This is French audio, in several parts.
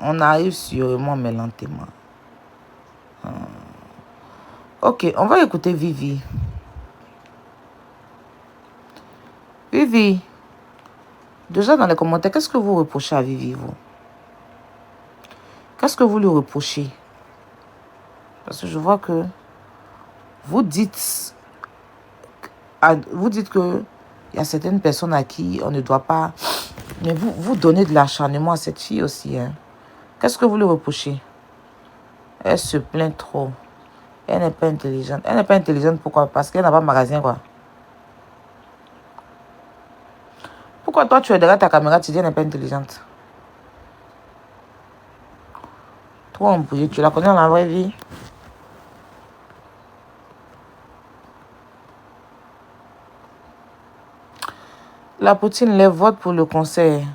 On arrive sûrement, mais lentement. Ok, on va écouter Vivi. Vivi, déjà dans les commentaires, qu'est-ce que vous reprochez à Vivi, vous? Qu'est-ce que vous lui reprochez? Parce que je vois que vous dites que il y a certaines personnes à qui on ne doit pas... Mais vous donnez de l'acharnement à cette fille aussi. Hein? Qu'est-ce que vous lui reprochez? Elle se plaint trop. Elle n'est pas intelligente. Elle n'est pas intelligente, pourquoi? Parce qu'elle n'a pas de magasin, quoi. Pourquoi toi, tu es derrière ta caméra, tu dis qu'elle n'est pas intelligente? Trop embrouillée, tu la connais dans la vraie vie? La poutine, les votes pour le conseil.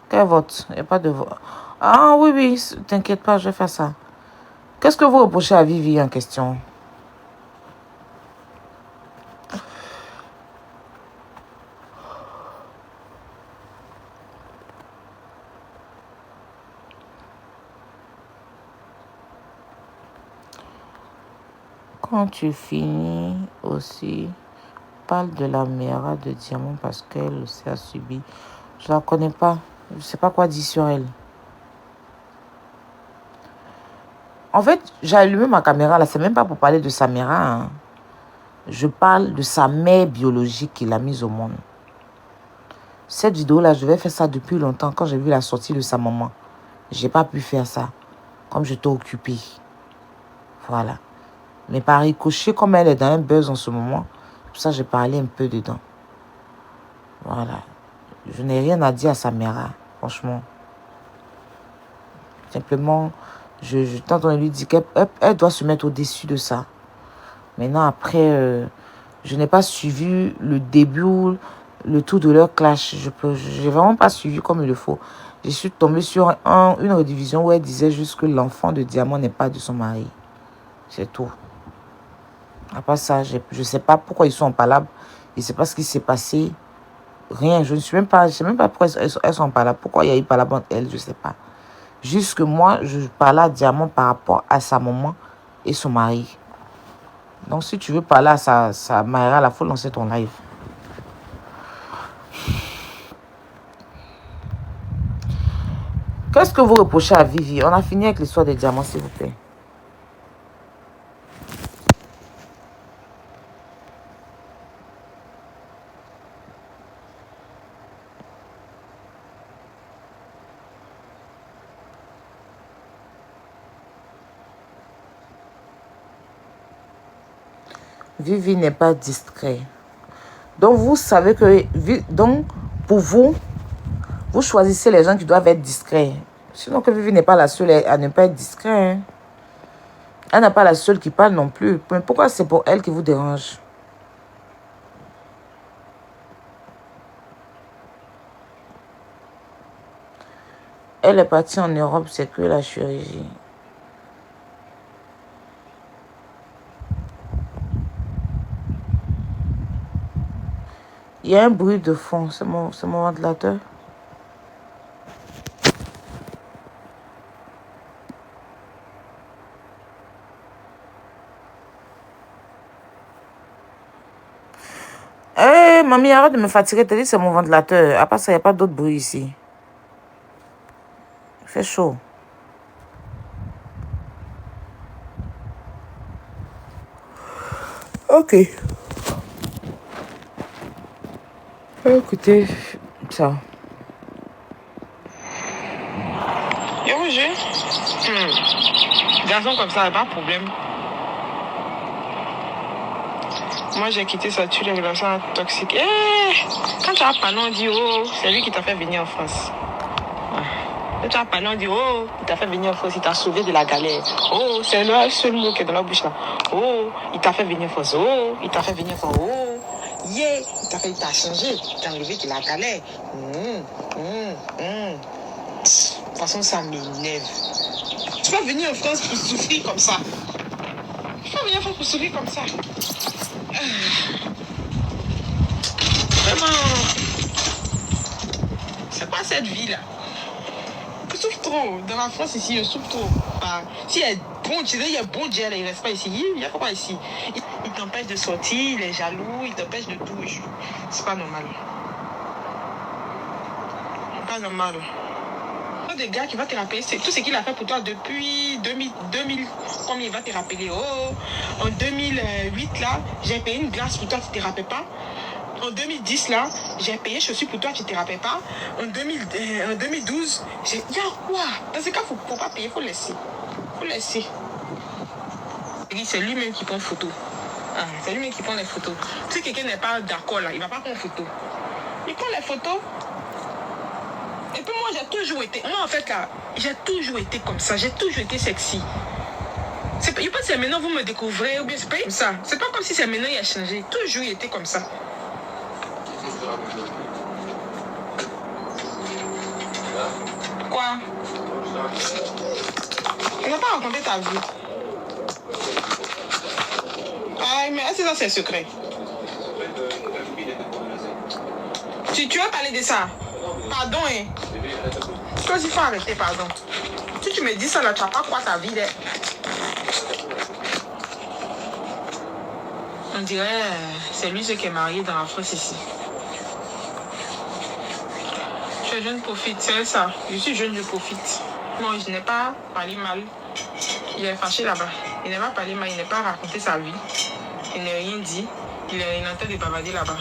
Quel vote? Il n'y a pas de vote. Ah oui, oui, t'inquiète pas, je vais faire ça. Qu'est-ce que vous reprochez à Vivi en question? Quand tu finis aussi, parle de la Mera de Diamant parce qu'elle aussi a subi. Je la connais pas. Je ne sais pas quoi dire sur elle. En fait, j'ai allumé ma caméra là. C'est même pas pour parler de sa Mera. Hein. Je parle de sa mère biologique qui l'a mise au monde. Cette vidéo-là, je vais faire ça depuis longtemps. Quand j'ai vu la sortie de sa maman, j'ai pas pu faire ça. Comme j'étais occupée. Voilà. Mais par ricochet, comme elle est dans un buzz en ce moment, pour ça j'ai parlé un peu dedans. Voilà. Je n'ai rien à dire à sa mère, franchement. Simplement, je tente de lui dire qu'elle doit se mettre au-dessus de ça. Maintenant, après, je n'ai pas suivi le début, le tout de leur clash. Je n'ai vraiment pas suivi comme il le faut. Je suis tombée sur une redivision où elle disait juste que l'enfant de Diamant n'est pas de son mari. C'est tout. Après ça, je ne sais pas pourquoi ils sont en palabre. Je ne sais pas ce qui s'est passé. Rien. Je ne sais même pas pourquoi elles sont en palabre. Pourquoi il y a eu palabre entre elles, je ne sais pas. Juste que moi, je parlais à Diamant par rapport à sa maman et son mari. Donc, si tu veux parler à sa mère, il faut lancer ton live. Qu'est-ce que vous reprochez à Vivi? On a fini avec l'histoire des diamants, s'il vous plaît. Vivi n'est pas discret. Donc, vous savez que... Donc, pour vous, vous choisissez les gens qui doivent être discrets. Sinon, que Vivi n'est pas la seule à ne pas être discret. Hein. Elle n'est pas la seule qui parle non plus. Mais pourquoi c'est pour elle qui vous dérange? Elle est partie en Europe, c'est que la chirurgie. Il y a un bruit de fond, c'est mon ventilateur. Hé, mamie, arrête de me fatiguer, t'as dit c'est mon ventilateur. À part ça, il n'y a pas d'autre bruit ici. Il fait chaud. Ok. Écoutez, ça. Yo, monsieur. Garçon comme ça, pas de problème. Moi, j'ai quitté ça, tu les relations toxiques. Quand tu as parlé, on dit, oh, c'est lui qui t'a fait venir en France. Quand tu as parlé, on dit, oh, il t'a fait venir en France, il t'a sauvé de la galère. Oh, c'est le seul mot qui est dans la bouche là. Oh, il t'a fait venir en France. Oh, il t'a fait venir en France. Oh, yeah, il t'a changé, il t'a enlevé de la galère. De toute façon, ça m'énerve. Tu vas venir en France pour souffrir comme ça. Tu vas venir en France pour souffrir comme ça. Vraiment. C'est quoi cette vie-là? Je souffre trop. Dans la France, ici, je souffre trop. Ah, si il y a bon Dieu, il y a bon Dieu, il ne reste pas ici. Il n'y a pas ici. Il t'empêche de sortir, il est jaloux, il t'empêche de tout. C'est pas normal. Pas normal. Des gars qui va te rappeler, c'est tout ce qu'il a fait pour toi depuis 2000, combien il va te rappeler. Oh, en 2008, là, j'ai payé une glace pour toi, tu ne te rappelles pas. En 2010, là, j'ai payé chaussures pour toi, tu ne te rappelles pas. En 2012, il y a quoi? Dans ce cas, il ne faut pas payer, il faut laisser. Il faut laisser. C'est lui-même qui prend photo. Ah, c'est lui-même qui prend les photos. Si quelqu'un n'est pas d'accord, là, il ne va pas prendre photo. Il prend les photos. Et puis moi, j'ai toujours été... Moi, en fait, là, j'ai toujours été comme ça. J'ai toujours été sexy. Je pense que c'est maintenant vous me découvrez, ou bien c'est pas comme ça. C'est pas comme si c'est maintenant il a changé. Toujours été comme ça. Quoi? On n'a pas raconté ta vie. Ah, mais c'est ça, c'est secret. Tu vas parler de ça? Pardon, hein? Toi, il faut arrêter, pardon. Si tu me dis ça, là, tu vas pas quoi ta vie, là. On dirait c'est lui ce qui est marié dans la France ici. Je suis jeune, profite, c'est ça. Je suis jeune, je profite. Non, je n'ai pas parlé mal. Il est fâché là-bas. Il n'a pas parlé mal, il n'a pas raconté sa vie. Il n'a rien dit. Il est en train de bavarder là-bas.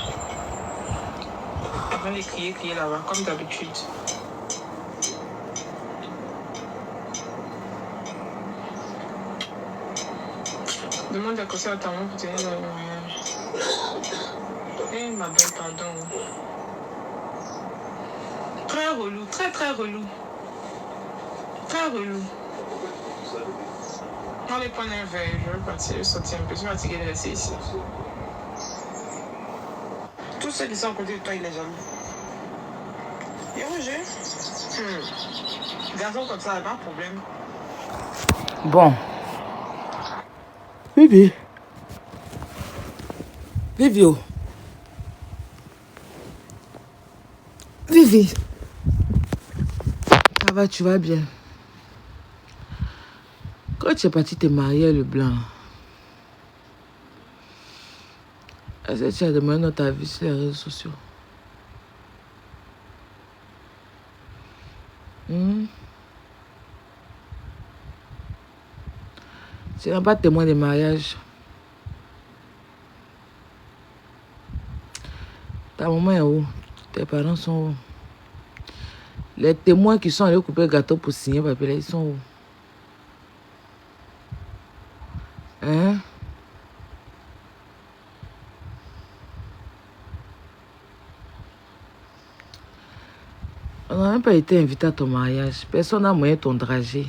En train de crier là-bas, comme d'habitude. Demande des conseils à ta maman pour tenir dans le mariage. Eh, ma belle, pardon. Très relou, très relou. Très relou. On va prendre un verre, je vais partir, je vais sortir un peu, je suis fatiguée de rester ici. Tous ceux qui sont à côté de toi, il est jaloux. Et Roger, garçon comme ça, pas de problème. Bon. Bibi. Vivio. Vivi. Ça va, tu vas bien? Quand tu es parti te marier à Leblanc, est-ce que tu as demandé notre avis sur les réseaux sociaux? Tu n'es pas témoin de mariage. Ta maman est où? Tes parents sont où? Les témoins qui sont allés couper le gâteau pour signer papier, là, ils sont où? Hein? On n'a même pas été invité à ton mariage. Personne n'a moyen ton dragé.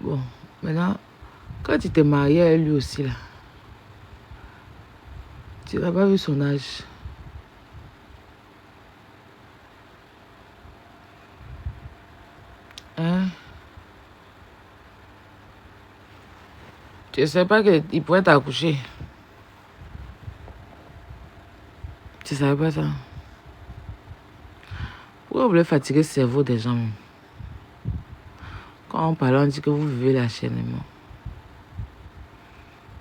Bon, maintenant, quand tu t'es marié à lui aussi, là, tu n'as pas vu son âge. Hein? Tu ne sais pas qu'il pourrait t'accoucher. Tu ne savais pas ça? Pourquoi vous voulez fatiguer le cerveau des gens? Quand on parle, on dit que vous vivez l'acharnement.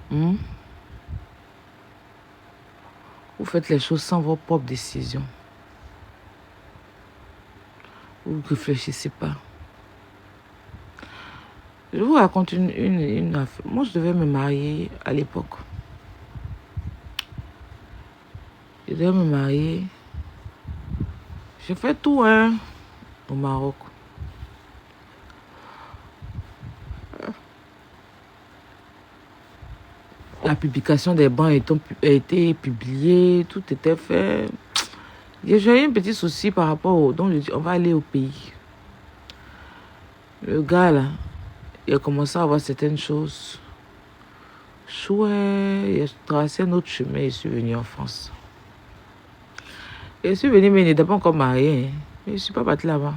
Vous faites les choses sans vos propres décisions. Vous ne réfléchissez pas. Je vous raconte une affaire. Moi, je devais me marier à l'époque. Je devais me marier. J'ai fait tout, au Maroc. La publication des bancs a été publiée, tout était fait. J'ai eu un petit souci par rapport au... Donc, je dis, on va aller au pays. Le gars, là, il a commencé à avoir certaines choses. Chouette, il a tracé un autre chemin et je suis venu en France. Je suis venu, mais il n'était pas encore marié. Mais je ne suis pas parti là-bas.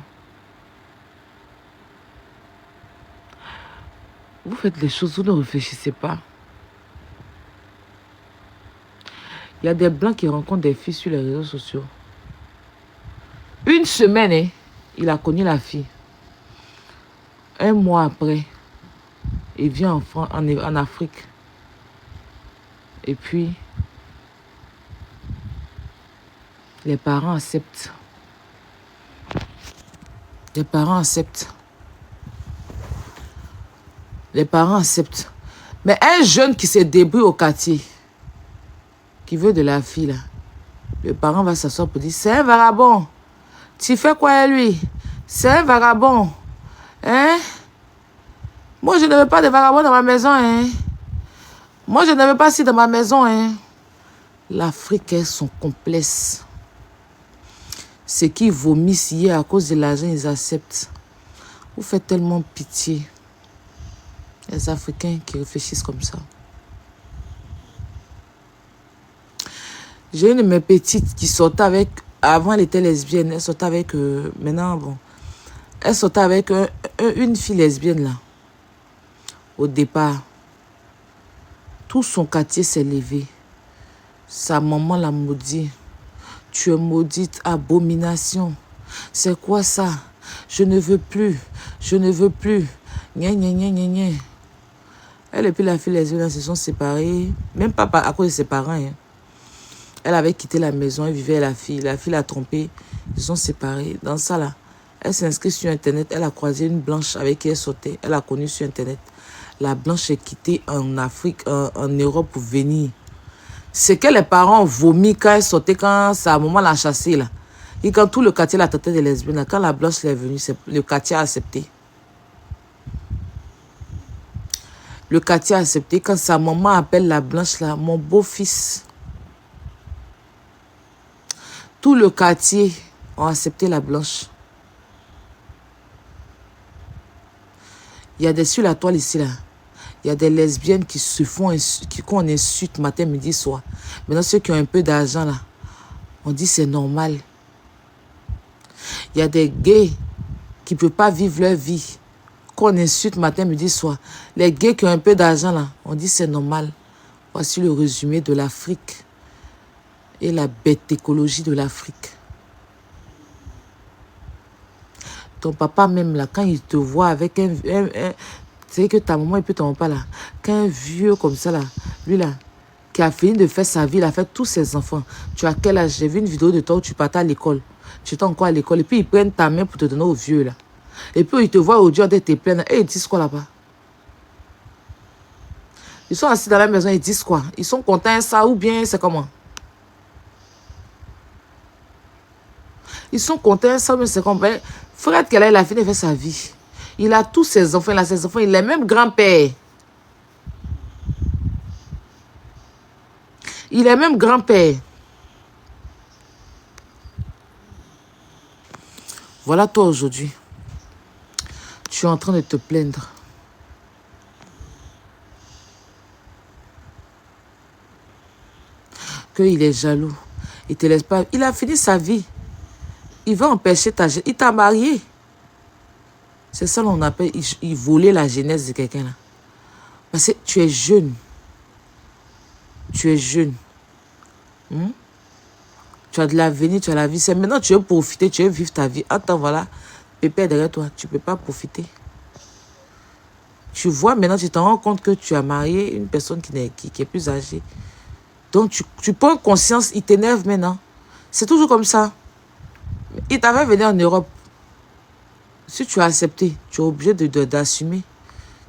Vous faites les choses, vous ne réfléchissez pas. Il y a des blancs qui rencontrent des filles sur les réseaux sociaux. Une semaine, Il a connu la fille. Un mois après, il vient en Afrique. Et puis, les parents acceptent. Les parents acceptent. Les parents acceptent. Mais un jeune qui se débrouille au quartier, qui veut de la fille, là, le parent va s'asseoir pour dire, c'est un vagabond. Tu fais quoi à lui? C'est un vagabond. Hein? Moi, je ne veux pas de vagabond dans ma maison. Hein? Moi, je ne veux pas ci dans ma maison. Hein? L'Afrique est son complexe. Ceux qui vomissent hier à cause de l'argent, ils acceptent. Vous faites tellement pitié. Les Africains qui réfléchissent comme ça. J'ai une de mes petites qui sortait avec... Avant, elle était lesbienne. Elle sortait avec... maintenant, bon... Elle sortait avec une fille lesbienne, là. Au départ. Tout son quartier s'est levé. Sa maman l'a maudit. Tu es maudite, abomination. C'est quoi ça? Je ne veux plus. Je ne veux plus. Gna, gna, gna, gna, gna. Elle et puis la fille lesbienne se sont séparées. Même pas à cause de ses parents. Hein. Elle avait quitté la maison, elle vivait la fille. La fille l'a trompée. Ils sont séparés. Dans ça, là, elle s'est sur Internet. Elle a croisé une blanche avec qui elle sautait. Elle a connu sur Internet. La blanche est quittée en Afrique, en Europe pour venir. C'est que les parents ont vomi quand elle sautait, quand sa maman l'a chassée, là. Et quand tout le quartier la traitait de lesbienne, là, quand la blanche est venue, le quartier a accepté. Le quartier a accepté. Quand sa maman appelle la blanche, là, mon beau-fils. Tout le quartier a accepté la blanche. Il y a des sur la toile ici, là. Il y a des lesbiennes qui se font, qu'on insulte matin, midi, soir. Maintenant, ceux qui ont un peu d'argent, là, on dit c'est normal. Il y a des gays qui ne peuvent pas vivre leur vie, qu'on insulte matin, midi, soir. Les gays qui ont un peu d'argent, là, on dit c'est normal. Voici le résumé de l'Afrique et la bête écologie de l'Afrique. Ton papa même, là, quand il te voit avec un c'est que ta maman et puis ton papa là, qu'un vieux comme ça là, lui là, qui a fini de faire sa vie, il a fait tous ses enfants. Tu as quel âge? J'ai vu une vidéo de toi où tu partais à l'école. Tu étais encore à l'école et puis ils prennent ta main pour te donner au vieux là. Et puis ils te voient au Dieu de tes plaines. Et ils disent quoi là-bas? Ils sont assis dans la maison, ils disent quoi? Ils sont contents ça ou bien c'est comment? Ils sont contents ça ou bien c'est comment? Fred Keller, il a fini de faire sa vie. Il a tous ses enfants, il a ses enfants, il est même grand-père. Il est même grand-père. Voilà toi aujourd'hui. Tu es en train de te plaindre. Qu'il est jaloux. Il ne te laisse pas. Il a fini sa vie. Il va empêcher ta jeunesse. Il t'a marié. C'est ça qu'on appelle, il volait la jeunesse de quelqu'un là. Parce que tu es jeune. Tu es jeune. Tu as de l'avenir, tu as la vie. C'est maintenant tu veux profiter, tu veux vivre ta vie. Attends, voilà, pépé derrière toi. Tu ne peux pas profiter. Tu vois, maintenant tu te rends compte que tu as marié une personne qui est plus âgée. Donc tu prends conscience, il t'énerve maintenant. C'est toujours comme ça. Il t'avait venu en Europe. Si tu as accepté, tu es obligé d'assumer.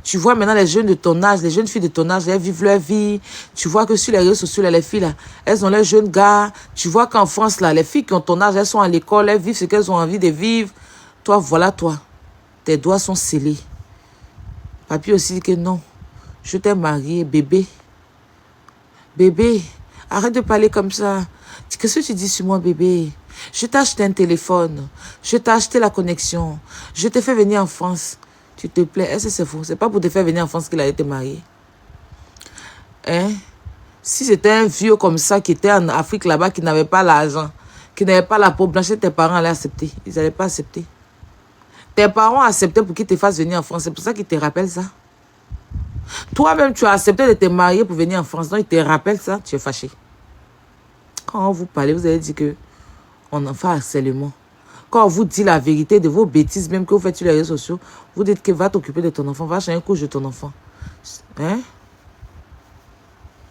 Tu vois maintenant les jeunes de ton âge, les jeunes filles de ton âge, elles vivent leur vie. Tu vois que sur les réseaux sociaux, les filles, là, elles ont leurs jeunes gars. Tu vois qu'en France, là, les filles qui ont ton âge, elles sont à l'école, elles vivent ce qu'elles ont envie de vivre. Toi, voilà toi. Tes doigts sont scellés. Papy aussi dit que non. Je t'ai marié, bébé. Bébé, arrête de parler comme ça. Qu'est-ce que tu dis sur moi, bébé? Je t'ai acheté un téléphone. Je t'ai acheté la connexion. Je t'ai fait venir en France. Tu te plais? Est-ce que c'est faux? C'est pas pour te faire venir en France qu'il a été marié. Hein? Si c'était un vieux comme ça qui était en Afrique là-bas, qui n'avait pas l'argent, qui n'avait pas la peau blanche, tes parents allaient accepter. Ils n'allaient pas accepter. Tes parents acceptaient pour qu'ils te fassent venir en France. C'est pour ça qu'ils te rappellent ça. Toi-même, tu as accepté de te marier pour venir en France. Donc, ils te rappellent ça. Tu es fâché. Quand vous parlez, vous allez dire que on en fait harcèlement. Quand on vous dit la vérité de vos bêtises, même que vous faites sur les réseaux sociaux, vous dites que va t'occuper de ton enfant, va changer une couche de ton enfant. Hein?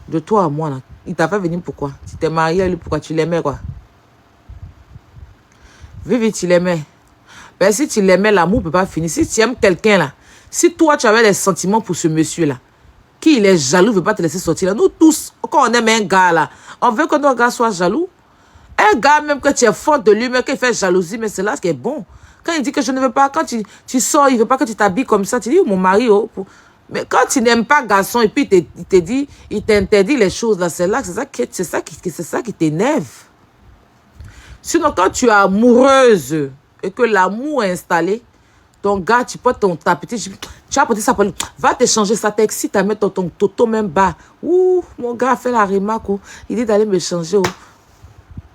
De toi à moi, là. Il t'a fait venir pourquoi? Tu t'es marié à lui, pourquoi? Tu l'aimais, quoi? Vivi, tu l'aimais. Ben, si tu l'aimais, l'amour ne peut pas finir. Si tu aimes quelqu'un, là, si toi, tu avais des sentiments pour ce monsieur-là, qui il est jaloux, ne veut pas te laisser sortir, là. Nous tous, quand on aime un gars, là, on veut que notre gars soit jaloux. Un gars, même que tu es fort de lui, mais qu'il fait jalousie, mais c'est là ce qui est bon. Quand il dit que je ne veux pas, quand tu sors, il ne veut pas que tu t'habilles comme ça, tu dis, mon mari, oh. Mais quand tu n'aimes pas garçon, et puis il t'interdit les choses, là, c'est ça qui t'énerve. Sinon, quand tu es amoureuse et que l'amour est installé, ton gars, tu portes ton tapis, tu as porté ça pour lui. Va te changer, ça t'excite à mettre ton toto même bas. Ouh, mon gars a fait la remarque, oh. Il dit d'aller me changer, oh.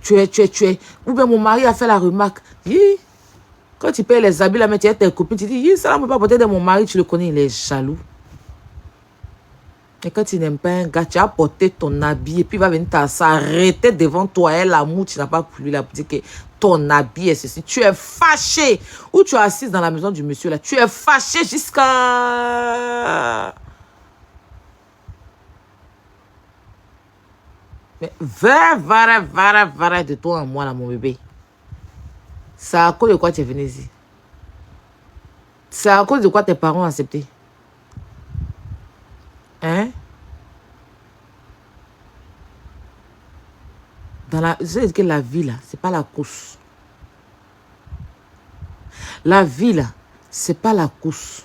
Tu es. Ou bien mon mari a fait la remarque. Quand tu payes les habits, là, mais tu as tes copines, tu dis, ça ne peut pas porter de mon mari, tu le connais, il est jaloux. Et quand tu n'aimes pas un gars, tu as porté ton habit et puis il va venir s'arrêter devant toi. Et l'amour, tu n'as pas pour lui, là, pour dire que ton habit est ceci. Tu es fâché. Ou tu es assise dans la maison du monsieur, là. Tu es fâché jusqu'à... Mais va de toi en moi, là, mon bébé. C'est à cause de quoi tu es venu ici? C'est à cause de quoi tes parents ont accepté? Hein? Je sais que la vie, là, c'est pas la course. La vie, là, c'est pas la course.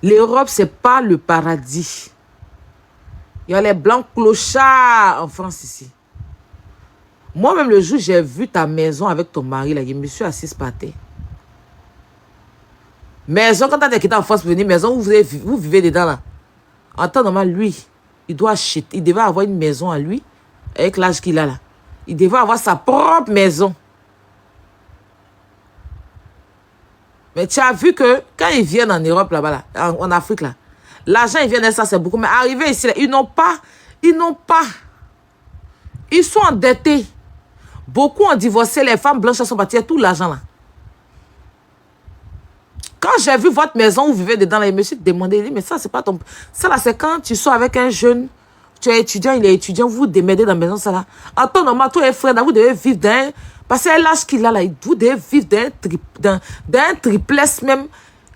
L'Europe, c'est pas le paradis. Il y a les blancs clochards en France ici. Moi-même, le jour où j'ai vu ta maison avec ton mari, là, je me suis assise par terre. Maison, quand tu as quitté en France pour venir, maison où vous vivez dedans, là. En temps normal, lui, il doit acheter, il devait avoir une maison à lui, avec l'âge qu'il a là. Il devait avoir sa propre maison. Mais tu as vu que quand ils viennent en Europe, là-bas, là, en Afrique, là, l'argent, ils viennent, ça, c'est beaucoup. Mais arrivé ici, là, ils n'ont pas. Ils sont endettés. Beaucoup ont divorcé, les femmes blanches sont parties, tout l'argent là. Quand j'ai vu votre maison où vous vivez dedans, là, je me suis demandé, il dit, mais ça, c'est pas ton... Ça, là, c'est quand tu sors avec un jeune, tu es étudiant, il est étudiant, vous vous démerdez dans la maison, ça, là. En temps normal, toi et frère, là, vous devez vivre d'un... Parce que l'âge qu'il a, là, vous devez vivre d'un triplex même.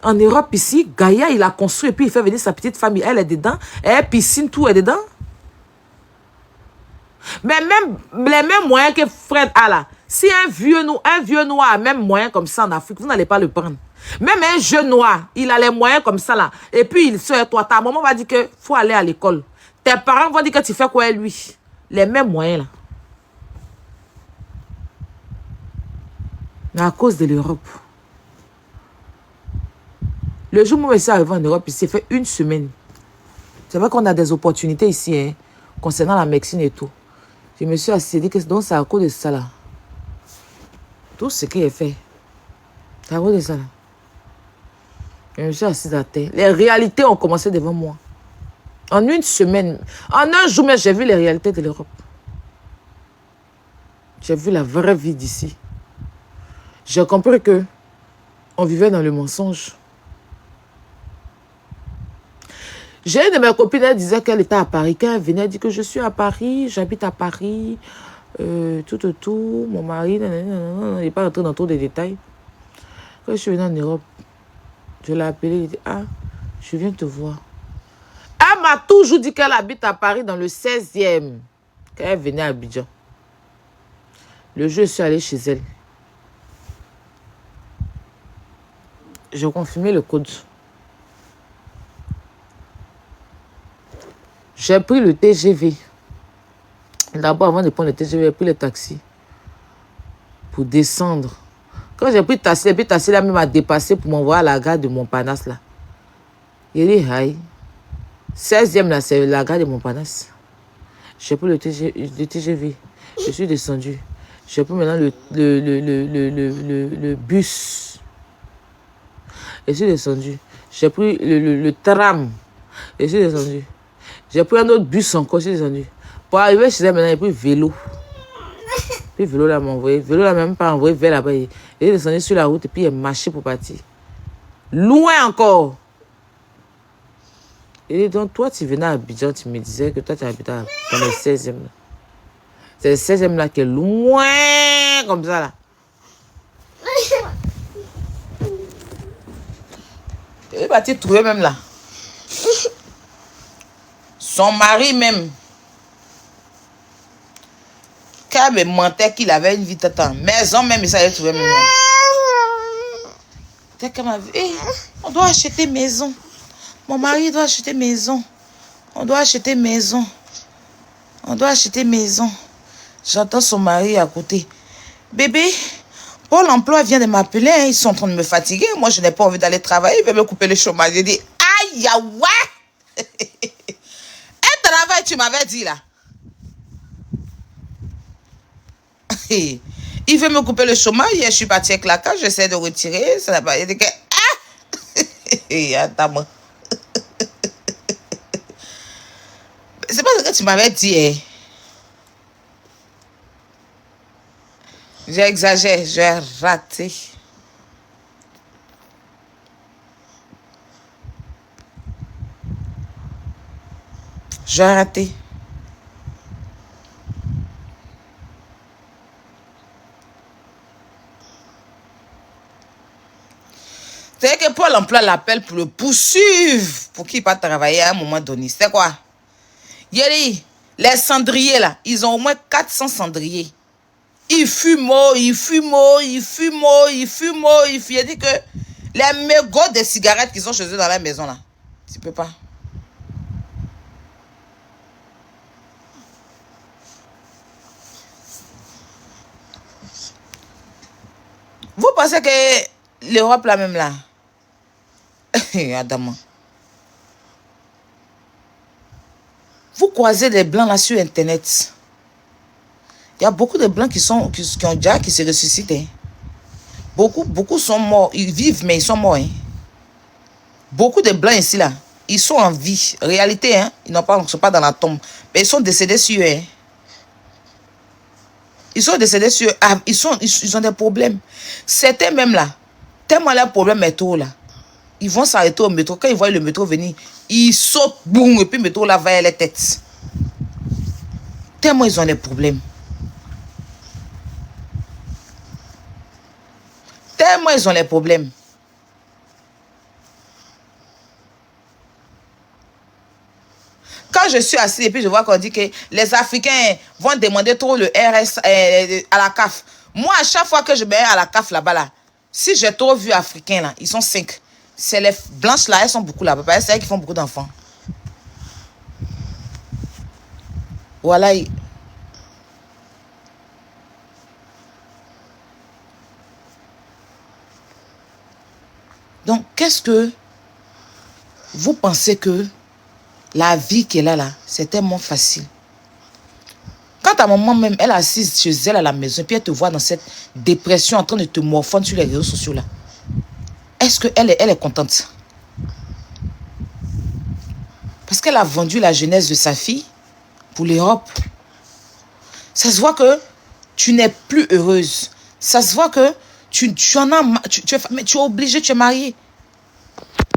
En Europe, ici, Gaïa, il a construit, et puis il fait venir sa petite famille, elle est dedans, elle piscine, tout est dedans. Mais même les mêmes moyens que Fred a là, si un vieux noir a même moyen comme ça en Afrique, vous n'allez pas le prendre. Même un jeune noir, il a les moyens comme ça là. Et puis il sort toi, ta maman va dire que faut aller à l'école. Tes parents vont dire que tu fais quoi lui. Les mêmes moyens là. Mais à cause de l'Europe. Le jour où je suis arrivé en Europe, il s'est fait une semaine. C'est vrai qu'on a des opportunités ici, hein, concernant la médecine et tout. Je me suis assise, dit que donc c'est à cause de ça là. Tout ce qu'il a fait, c'est à cause de ça là. Je me suis assise à terre. Les réalités ont commencé devant moi. En une semaine, en un jour, j'ai vu les réalités de l'Europe. J'ai vu la vraie vie d'ici. J'ai compris que on vivait dans le mensonge. J'ai une de mes copines, elle disait qu'elle était à Paris. Quand elle venait, elle dit que je suis à Paris, j'habite à Paris, tout, mon mari, il n'est pas rentré dans tous les détails. Quand je suis venue en Europe, je l'ai appelée, elle dit, ah, je viens te voir. Elle m'a toujours dit qu'elle habite à Paris dans le 16e, quand elle venait à Abidjan. Le jour où je suis allée chez elle, j'ai confirmé le code. J'ai pris le TGV. D'abord, avant de prendre le TGV, j'ai pris le taxi pour descendre. Quand j'ai pris le taxi, là, même m'a dépassé pour m'envoyer à la gare de Montparnasse, là. Il dit, aïe. 16e, là, c'est la gare de Montparnasse. J'ai pris le TGV. Je suis descendu. J'ai pris maintenant le bus. Je suis descendu. J'ai pris le tram. Je suis descendu. J'ai pris un autre bus encore, je suis descendu. Pour arriver chez elle, maintenant, j'ai pris vélo. Puis vélo là m'a envoyé. Vélo là même pas envoyé vers là-bas. Il est descendu sur la route et puis il est marché pour partir. Loin encore. Et donc, toi, tu venais à Abidjan, tu me disais que toi, tu habitais dans le 16e. C'est le 16e là qui est loin, comme ça là. Il est parti trouver même là. Son mari même. Quand il me mentait qu'il avait une vie tata. Maison même, il s'allait trouver même là. Dès qu'elle m'a vu, on doit acheter maison. Mon mari doit acheter maison. On doit acheter maison. On doit acheter maison. J'entends son mari à côté. Bébé, Pôle emploi vient de m'appeler. Hein, ils sont en train de me fatiguer. Moi, je n'ai pas envie d'aller travailler. Il veut me couper le chômage. J'ai dit, aïe, ouais. Un travail, tu m'avais dit là. Il veut me couper le chômage. Hier, je suis partie avec la cage. J'essaie de retirer. Ça n'a pas. Il dit que, attends-moi. C'est pas ce que tu m'avais dit. Hein. J'ai exagéré, j'ai raté. J'ai raté. C'est que Pôle emploi l'appelle pour le poursuivre, pour qu'il parte travailler à un moment donné. C'est quoi? Yéli, les cendriers là, ils ont au moins 400 cendriers. Ils fument, ils fument, ils fument, ils fument, ils fument. Il dit que les mégots de cigarettes qu'ils ont chez eux dans la maison là, tu peux pas. Vous pensez que l'Europe là même là, Adam, vous croisez des blancs là sur internet. Il y a beaucoup de blancs qui ont déjà qui se ressuscitent. Hein. Beaucoup sont morts. Ils vivent, mais ils sont morts. Hein. Beaucoup de blancs ici, là, ils sont en vie. Réalité, hein, ils ne sont pas dans la tombe. Mais ils sont décédés sur eux. Hein. Ils sont décédés sur eux. Ah, ils ont des problèmes. Certains même là, tellement leur problème métro là, ils vont s'arrêter au métro. Quand ils voient le métro venir, ils sautent, boum, et puis le métro là va à la tête. Tellement ils ont des problèmes. Tellement ils ont les problèmes. Quand je suis assis et puis je vois qu'on dit que les Africains vont demander trop le RS à la CAF. Moi, à chaque fois que je mets à la CAF là-bas, là, si j'ai trop vu Africains, là, ils sont 5. C'est les blanches là, elles sont beaucoup là-bas. C'est elles qui font beaucoup d'enfants. Voilà. Donc, qu'est-ce que vous pensez que la vie qu'elle a là, c'est tellement facile. Quand ta maman même, elle est assise chez elle à la maison, puis elle te voit dans cette dépression en train de te morfondre sur les réseaux sociaux là, est-ce qu'elle est contente? Parce qu'elle a vendu la jeunesse de sa fille pour l'Europe. Ça se voit que tu n'es plus heureuse. Ça se voit que tu en as, mais tu es obligé, tu es marié.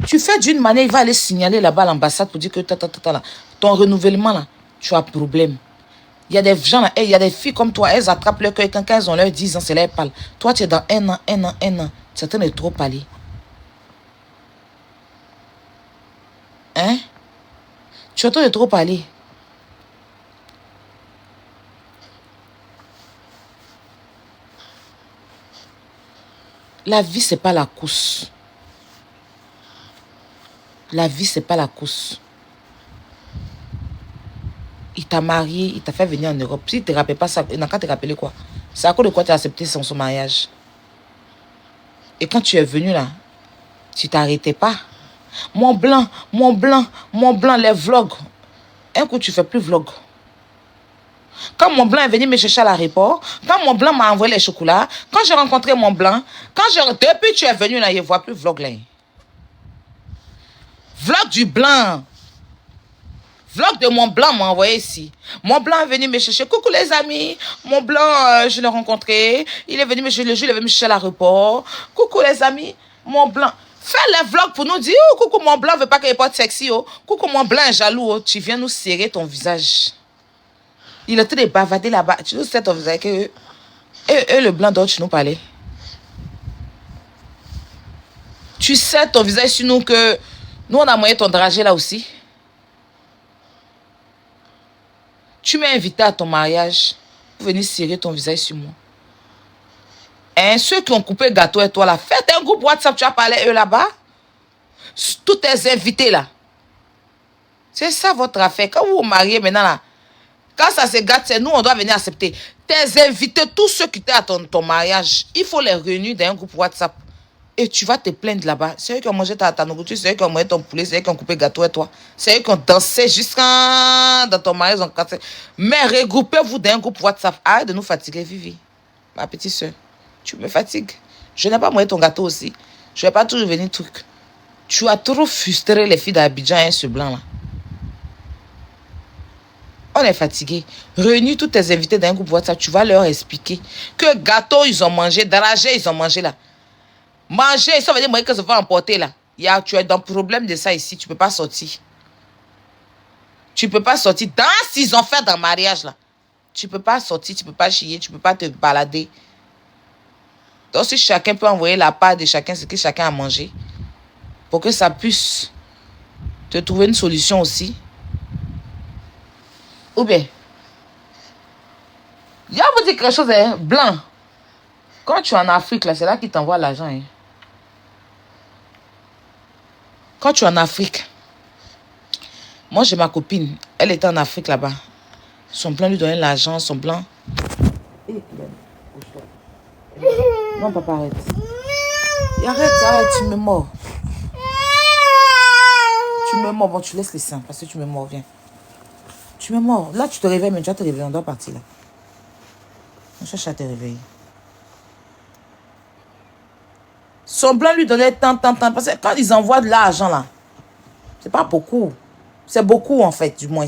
Tu fais d'une manière, il va aller signaler là-bas à l'ambassade pour dire que ton renouvellement là, tu as problème. Il y a des gens là, il y a des filles comme toi, elles attrapent leur cœur quand elles ont leur 10 ans, c'est là elles parlent. Toi, tu es dans un an. Tu es en train de trop parler. Hein? Tu es en train de trop parler. La vie, c'est pas la course. La vie, c'est pas la course. Il t'a marié, il t'a fait venir en Europe. Si il ne te rappelle pas ça, il n'a qu'à te rappeler quoi? C'est à cause de quoi tu as accepté son mariage. Et quand tu es venu là, tu t'arrêtais pas. Mon blanc, les vlogs. Un coup, tu fais plus vlog. Quand mon blanc est venu me chercher à l'aéroport, quand mon blanc m'a envoyé les chocolats, quand j'ai rencontré mon blanc, depuis tu es venu là, je ne vois plus vlog là. Vlog du blanc. Vlog de Mont Blanc m'a envoyé ici. Mont Blanc est venu me chercher. Coucou les amis. Mont Blanc, je l'ai rencontré. Il est venu me chercher le jour, il est venu me chercher à l'aéroport. Coucou les amis. Mont Blanc. Fais les vlogs pour nous dire, oh, coucou Mont Blanc, veut pas qu'il porte sexy. Oh. Coucou Mont Blanc est jaloux. Oh. Tu viens nous serrer ton visage. Il était de bavader là-bas. Tu nous sais ton visage que et le blanc dont tu nous parlais. Tu sais ton visage sur nous que nous on a moyen ton dragé là aussi. Tu m'as invité à ton mariage pour venir serrer ton visage sur moi. Hein, ceux qui ont coupé le gâteau et toi là, faites un groupe WhatsApp, tu as parlé eux là-bas. Tous tes invités là. C'est ça votre affaire. Quand vous vous mariez maintenant là, quand ça se gâte, c'est nous, on doit venir accepter. Tes invités, tous ceux qui étaient à ton mariage, il faut les réunir dans un groupe WhatsApp. Et tu vas te plaindre là-bas. C'est eux qui ont mangé ta nourriture, c'est eux qui ont mangé ton poulet, c'est eux qui ont coupé le gâteau et toi. C'est eux qui ont dansé jusqu'à dans ton mariage. Mais regroupez-vous dans un groupe WhatsApp. Arrête de nous fatiguer, Vivi. Ma petite soeur, tu me fatigues. Je n'ai pas mangé ton gâteau aussi. Je ne vais pas toujours venir truc. Tu as trop frustré les filles d'Abidjan, hein, ce blanc-là. On est fatigué. Réunis tous tes invités dans un groupe WhatsApp. Tu vas leur expliquer que gâteau, ils ont mangé, dragé, ils ont mangé là. Manger, ils sont venus manger que ça va emporter là. Tu es dans le problème de ça ici. Tu ne peux pas sortir. Tu ne peux pas sortir. Dans ce qu'ils ont fait dans le mariage là. Tu ne peux pas sortir, tu ne peux pas chier, tu ne peux pas te balader. Donc si chacun peut envoyer la part de chacun, ce que chacun a mangé, pour que ça puisse te trouver une solution aussi. Ou bien, il y a vous dire quelque chose, hein, blanc. Quand tu es en Afrique, là, c'est là qu'ils t'envoient l'argent. Hein. Quand tu es en Afrique, moi j'ai ma copine, elle était en Afrique là-bas. Son blanc lui donnait l'argent, son blanc. Non, papa, arrête. Arrête, tu me mords. Tu me mords, bon, tu laisses les seins parce que tu me mords, viens. Tu me mords. Là, tu te réveilles, mais tu vas te réveiller, on doit partir là. On cherche à te réveiller. Son blanc lui donnait tant. Parce que quand ils envoient de l'argent là, c'est pas beaucoup. C'est beaucoup en fait, du moins.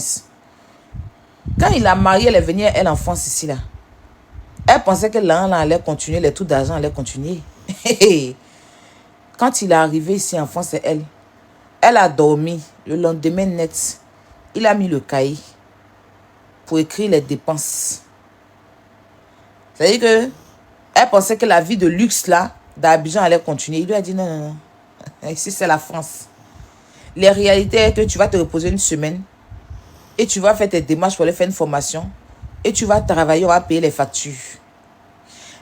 Quand il a marié, elle est venue, elle en France ici là. Elle pensait que l'argent allait continuer, les taux d'argent allaient continuer. Quand il est arrivé ici en France, c'est elle. Elle a dormi. Le lendemain net, il a mis le cahier pour écrire les dépenses. C'est-à-dire que elle pensait que la vie de luxe là, d'Abidjan allait continuer. Il lui a dit non. Ici, c'est la France. La réalité est que tu vas te reposer une semaine et tu vas faire tes démarches pour aller faire une formation et tu vas travailler, on va payer les factures.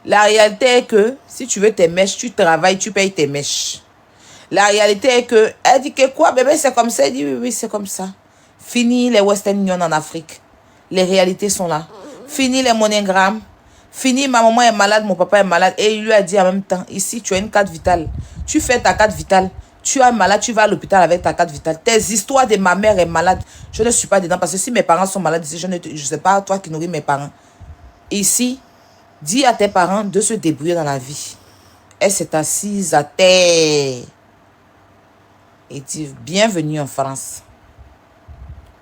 La réalité est que si tu veux tes mèches, tu travailles, tu payes tes mèches. La réalité est que, elle dit que quoi, bébé, c'est comme ça. Elle dit oui, c'est comme ça. Fini les Western Union en Afrique. Les réalités sont là. Fini les MoneyGram. Fini, ma maman est malade, mon papa est malade. Et il lui a dit en même temps, ici, tu as une carte vitale. Tu fais ta carte vitale. Tu es malade, tu vas à l'hôpital avec ta carte vitale. Tes histoires de ma mère est malade, je ne suis pas dedans. Parce que si mes parents sont malades, je ne sais pas, toi qui nourris mes parents. Ici, dis à tes parents de se débrouiller dans la vie. Elle s'est assise à terre. Et dit, bienvenue en France.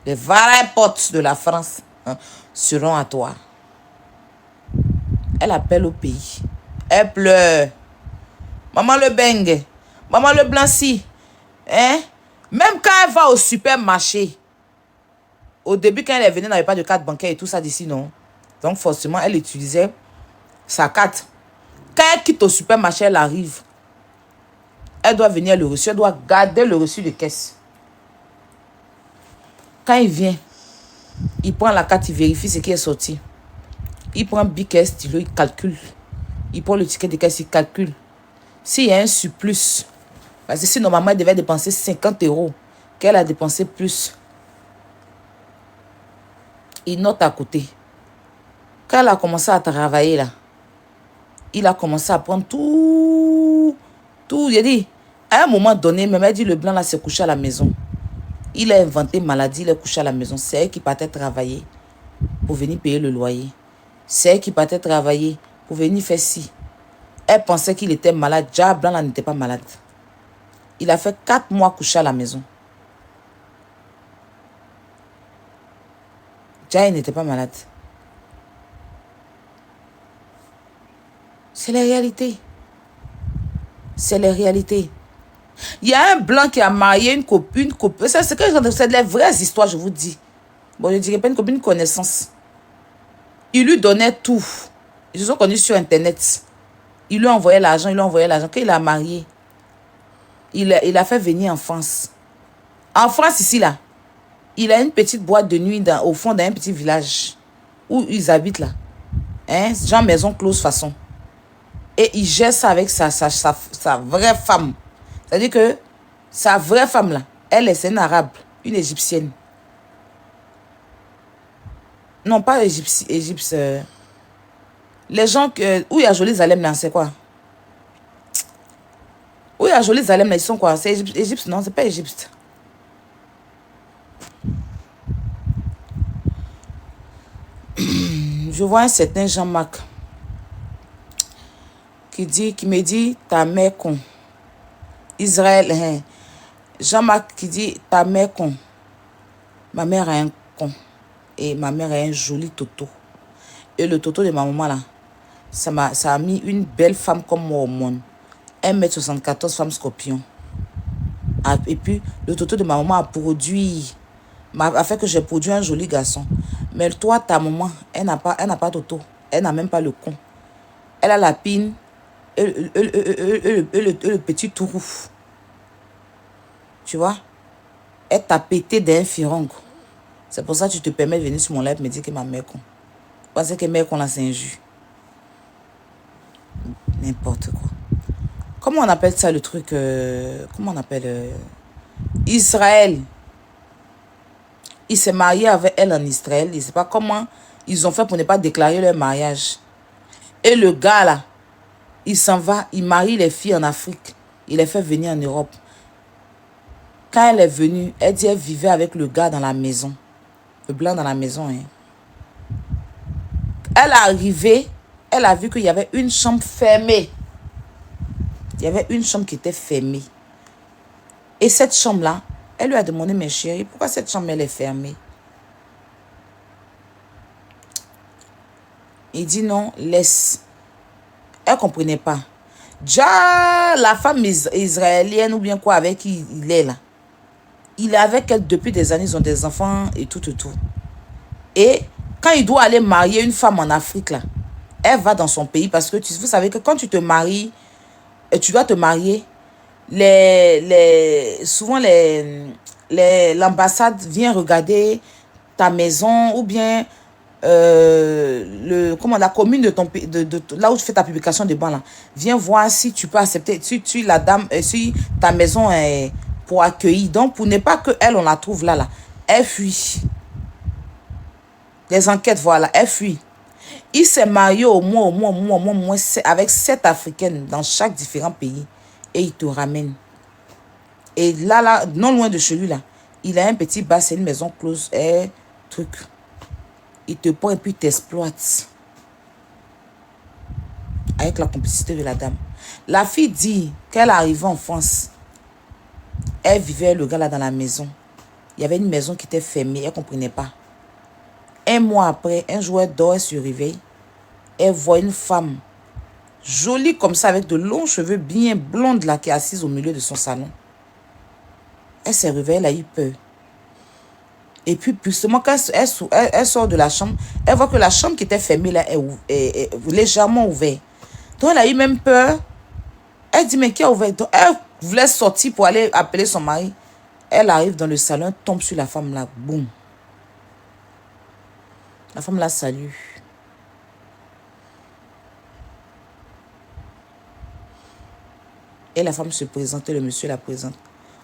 Les vraies portes de la France seront à toi. Elle appelle au pays. Elle pleure. Maman le beng. Maman le blanci. Hein? Même quand elle va au supermarché. Au début, quand elle est venue, elle n'avait pas de carte bancaire et tout ça d'ici, non. Donc, forcément, elle utilisait sa carte. Quand elle quitte au supermarché, elle arrive. Elle doit venir le reçu. Elle doit garder le reçu de caisse. Quand il vient, il prend la carte, il vérifie ce qui est sorti. Il prend bic et stylo, il calcule. Il prend le ticket de caisse, il calcule. S'il y a un surplus, parce que si normalement elle devait dépenser 50 €, qu'elle a dépensé plus, il note à côté. Quand elle a commencé à travailler là, il a commencé à prendre tout. Il a dit, à un moment donné, même elle dit le blanc là s'est couché à la maison. Il a inventé maladie, il est couché à la maison. C'est elle qui partait travailler pour venir payer le loyer. C'est elle qui partait travailler pour venir faire ci. Elle pensait qu'il était malade. Déjà, blanc là n'était pas malade. Il a fait 4 mois couché à la maison. Jai n'était pas malade. C'est la réalité. C'est la réalité. Il y a un blanc qui a marié une copine. C'est de les vraies histoires, je vous dis. Bon, je ne dirais pas une copine, une connaissance. Il lui donnait tout. Ils se sont connus sur Internet. Il lui envoyait l'argent, Quand il a marié, il a fait venir en France. En France, ici, là, il a une petite boîte de nuit au fond d'un petit village où ils habitent, là. Hein? Genre maison close façon. Et il gère ça avec sa vraie femme. C'est-à-dire que sa vraie femme, là, c'est une arabe, une égyptienne. Non, pas Égypte. Les gens où il y a Jérusalem, là, c'est quoi? Où il y a Jérusalem, là, ils sont quoi? C'est Égypte, non, c'est pas Égypte. Je vois un certain Jean-Marc qui me dit, ta mère con. Israël, hein. Jean-Marc qui dit, ta mère con. Ma mère a un con. Et ma mère a un joli toto. Et le toto de ma maman, là, ça a mis une belle femme comme moi au monde. 1m74, femme scorpion. Et puis, le toto de ma maman a fait que j'ai produit un joli garçon. Mais toi, ta maman, elle n'a pas toto. Elle n'a même pas le con. Elle a la pine et le petit trou. Tu vois? Elle t'a pété d'un firongue. C'est pour ça que tu te permets de venir sur mon live et me dire que ma mère con. Parce que mère con là, c'est un jus. N'importe quoi. Comment on appelle ça le truc? Comment on appelle Israël. Il s'est marié avec elle en Israël. Je ne sais pas comment ils ont fait pour ne pas déclarer leur mariage. Et le gars là, il s'en va, il marie les filles en Afrique. Il les fait venir en Europe. Quand elle est venue, elle dit qu'elle vivait avec le gars dans la maison. Le blanc dans la maison. Hein. Elle est arrivée, elle a vu qu'il y avait une chambre fermée. Il y avait une chambre qui était fermée. Et cette chambre-là, elle lui a demandé, mais chérie, pourquoi cette chambre, elle est fermée? Il dit non, laisse. Elle ne comprenait pas. Déjà, la femme israélienne ou bien quoi avec qui il est là. Il est avec elle depuis des années, ils ont des enfants et tout. Et quand il doit aller marier une femme en Afrique, là, elle va dans son pays parce que vous savez que quand tu te maries, tu dois te marier, souvent l'ambassade vient regarder ta maison ou bien la commune de ton pays, là où tu fais ta publication de banc là, vient voir si tu peux accepter, si ta maison est pour accueillir. Donc pour ne pas que elle on la trouve là, elle fuit. Les enquêtes, voilà, elle fuit. Il s'est marié au moins avec 7 Africaines dans chaque différent pays. Et il te ramène. Et là, non loin de chez lui, là, il a un petit bar, c'est une maison close, et truc. Il te prend et puis t'exploite. Avec la complicité de la dame. La fille dit qu'elle arrivait en France. Elle vivait le gars là dans la maison. Il y avait une maison qui était fermée, elle ne comprenait pas. Un mois après, un jour, elle dort, elle se réveille. Elle voit une femme jolie comme ça, avec de longs cheveux bien blondes là, qui est assise au milieu de son salon. Elle s'est réveillée, elle a eu peur. Et puis, justement, quand elle sort de la chambre, elle voit que la chambre qui était fermée là est légèrement ouverte. Donc, elle a eu même peur. Elle dit, mais qui a ouvert? Donc, elle voulait sortir pour aller appeler son mari. Elle arrive dans le salon, tombe sur la femme là, boum. La femme la salue. Et la femme se présente et le monsieur la présente.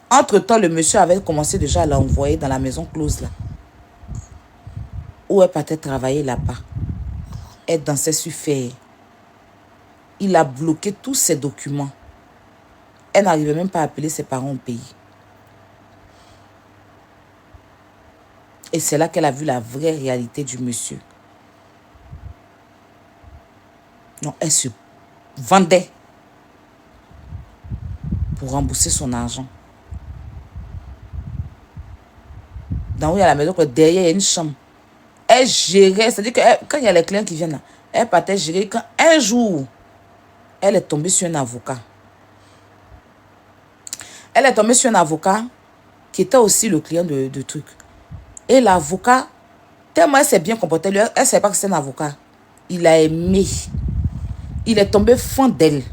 Entre-temps, le monsieur avait commencé déjà à l'envoyer dans la maison close là. Où elle partait travailler là-bas. Elle dansait sur fer. Il a bloqué tous ses documents. Elle n'arrivait même pas à appeler ses parents au pays. Et c'est là qu'elle a vu la vraie réalité du monsieur. Non, elle se vendait pour rembourser son argent. Dans où il y a la maison, derrière il y a une chambre. Elle elle gérait, c'est-à-dire que quand il y a les clients qui viennent là, elle partait gérer. Quand un jour, elle est tombée sur un avocat. Elle est tombée sur un avocat qui était aussi le client de truc. Et l'avocat, tellement elle s'est bien comportée, elle ne savait pas que c'est un avocat. Il a aimé. Il est tombé fan d'elle.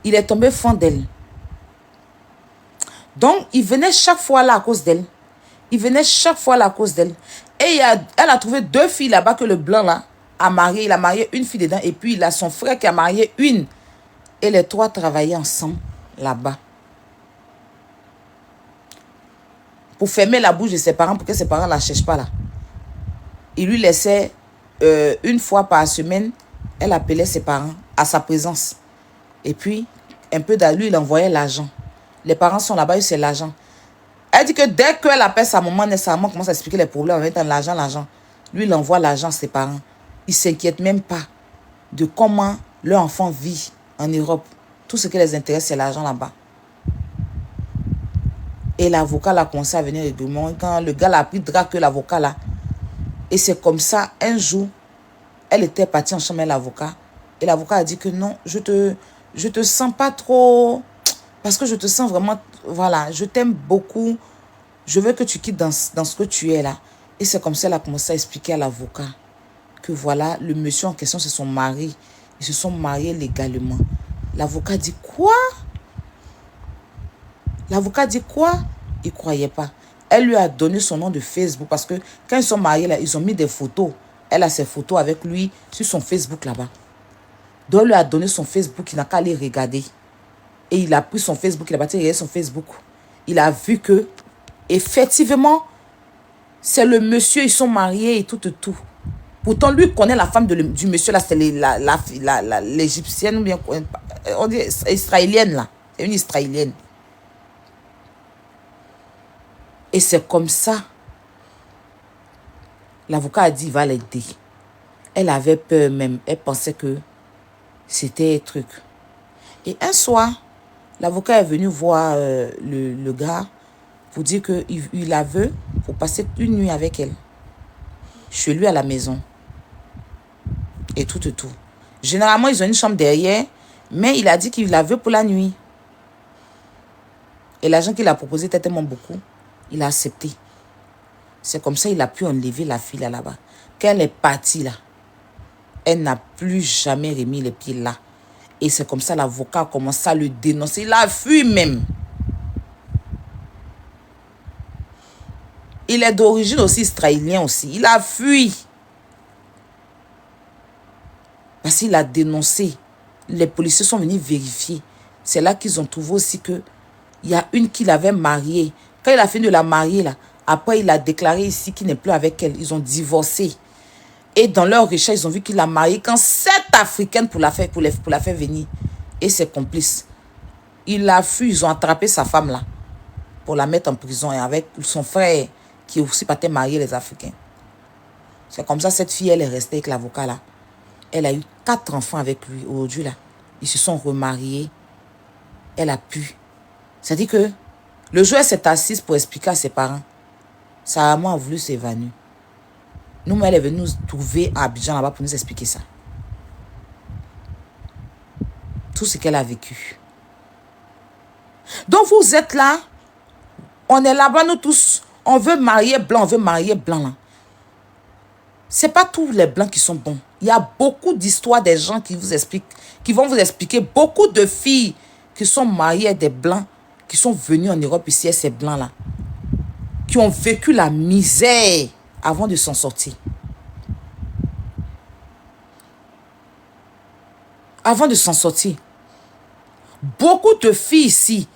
Il est tombé fan d'elle. Donc, il venait chaque fois là à cause d'elle. Il venait chaque fois là à cause d'elle. Et elle a trouvé 2 filles là-bas que le blanc là a marié. Il a marié une fille dedans. Et puis, il a son frère qui a marié une. Et les 3 travaillaient ensemble là-bas. Pour fermer la bouche de ses parents, pour que ses parents ne la cherchent pas là. Il lui laissait une fois par semaine, elle appelait ses parents à sa présence. Et puis, un peu de lui, il envoyait l'argent. Les parents sont là-bas, c'est l'argent. Elle dit que dès qu'elle appelle sa maman, nécessairement commence à expliquer les problèmes, en même temps, l'argent. Lui, il envoie l'argent à ses parents. Il ne s'inquiète même pas de comment leur enfant vit en Europe. Tout ce qui les intéresse, c'est l'argent là-bas. Et l'avocat a commencé à venir régulièrement. Quand le gars l'a pris drague que l'avocat là. Et c'est comme ça, un jour, elle était partie en chambre avec l'avocat. Et l'avocat a dit que non, je te sens pas trop... Parce que je te sens vraiment... Voilà, je t'aime beaucoup. Je veux que tu quittes dans ce que tu es là. Et c'est comme ça qu'elle a commencé à expliquer à l'avocat que voilà, le monsieur en question, c'est son mari. Ils se sont mariés légalement. L'avocat dit quoi? L'avocat dit quoi? Il ne croyait pas. Elle lui a donné son nom de Facebook parce que quand ils sont mariés, là, ils ont mis des photos. Elle a ses photos avec lui sur son Facebook là-bas. Donc, elle lui a donné son Facebook, il n'a qu'à aller regarder. Et il a pris son Facebook, il a battu son Facebook. Il a vu que, effectivement, c'est le monsieur, ils sont mariés et tout. Pourtant, lui connaît la femme du monsieur, là, c'est l'égyptienne, ou bien, on dit israélienne, là. C'est une israélienne. Et c'est comme ça. L'avocat a dit, il va l'aider. Elle avait peur même. Elle pensait que c'était un truc. Et un soir, l'avocat est venu voir le gars pour dire qu'il la veut pour passer une nuit avec elle. Chez lui à la maison. Et tout. Généralement, ils ont une chambre derrière, mais il a dit qu'il la veut pour la nuit. Et l'argent qu'il a proposé était tellement beaucoup, il a accepté. C'est comme ça qu'il a pu enlever la fille là-bas. Quand elle est partie là, elle n'a plus jamais remis les pieds là. Et c'est comme ça l'avocat a commencé à le dénoncer. Il a fui même. Il est d'origine aussi israélien aussi. Il a fui. Parce qu'il a dénoncé. Les policiers sont venus vérifier. C'est là qu'ils ont trouvé aussi que il y a une qui l'avait mariée. Quand il a fini de la marier là, après il a déclaré ici qu'il n'est plus avec elle. Ils ont divorcé. Et dans leur recherche, ils ont vu qu'il a marié quand 7 Africaines pour la faire venir. Et ses complices. Il a fui, ils ont attrapé sa femme là. Pour la mettre en prison. Et avec son frère qui aussi partait marier les Africains. C'est comme ça, cette fille, elle est restée avec l'avocat là. Elle a eu 4 enfants avec lui. Aujourd'hui là, ils se sont remariés. Elle a pu. C'est-à-dire que le jour, elle s'est assise pour expliquer à ses parents. Sa maman a voulu s'évanouir. Nous, elle est venue nous trouver à Abidjan là-bas pour nous expliquer ça. Tout ce qu'elle a vécu. Donc, vous êtes là. On est là-bas, nous tous. On veut marier blanc, on veut marier blanc là. Ce n'est pas tous les blancs qui sont bons. Il y a beaucoup d'histoires des gens qui vous expliquent, qui vont vous expliquer. Beaucoup de filles qui sont mariées à des blancs, qui sont venues en Europe ici, à ces blancs là. Qui ont vécu la misère avant de s'en sortir. Avant de s'en sortir. Beaucoup de filles ici,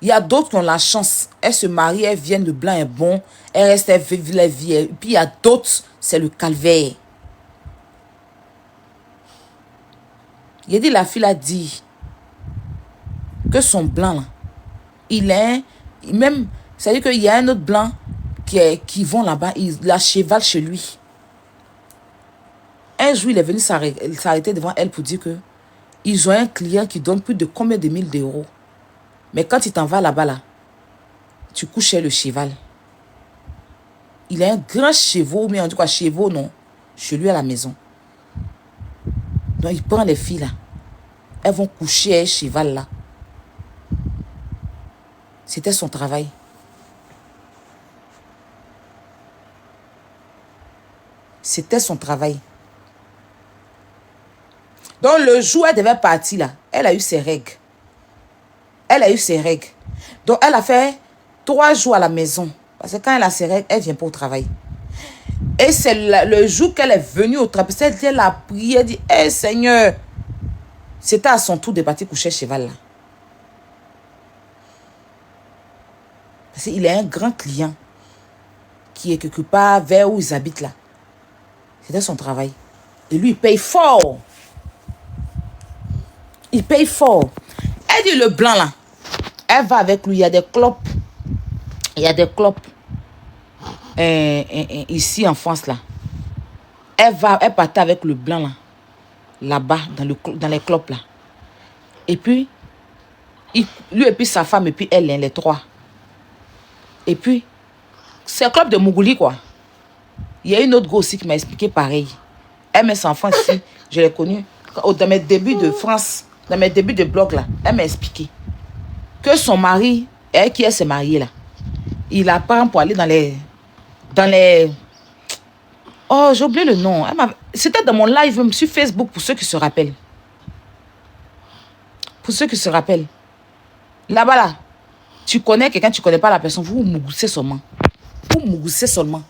il y a d'autres qui ont la chance. Elles se marient, elles viennent, le blanc est bon. Elles restent, elles vivent la vie. Et puis il y a d'autres, c'est le calvaire. Il a dit, la fille a dit que son blanc, là, il est, même, c'est-à-dire qu'il y a un autre blanc qui vont là-bas, il a cheval chez lui. Un jour, il est venu s'arrêter devant elle pour dire que ils ont un client qui donne plus de combien de mille d'euros. Mais quand il t'en va là-bas, là, tu couches chez le cheval. Il a un grand chevaux, mais on dit quoi, chevaux, non? Chez lui à la maison. Donc, il prend les filles là. Elles vont coucher à un cheval là. C'était son travail. C'était son travail. Donc, le jour où elle devait partir là, elle a eu ses règles. Elle a eu ses règles. Donc, elle a fait 3 jours à la maison. Parce que quand elle a ses règles, elle ne vient pas au travail. Et c'est le jour qu'elle est venue au travail. Elle a prié, elle dit, hé Seigneur. C'était à son tour de partir coucher le cheval là. Parce qu'il a un grand client qui est quelque part vers où ils habitent là. C'était son travail. Et lui, il paye fort. Il paye fort. Elle dit le blanc là. Elle va avec lui. Il y a des clopes. Il y a des clopes. Ici en France là. Elle partait avec le blanc là. Là-bas, dans les clopes là. Et puis, lui et puis sa femme et puis elle, les 3. Et puis, c'est un club de Mougouli quoi. Il y a une autre go aussi qui m'a expliqué pareil. Elle met son enfant ici. Je l'ai connue. Dans mes débuts de France, dans mes débuts de blog là, elle m'a expliqué que son mari, elle qui s'est mariée là, il apprend pour aller dans les... Oh, j'ai oublié le nom. C'était dans mon live même sur Facebook pour ceux qui se rappellent. Pour ceux qui se rappellent. Là-bas là, tu connais quelqu'un, tu connais pas la personne, vous mougoussez seulement. Vous mougoussez seulement.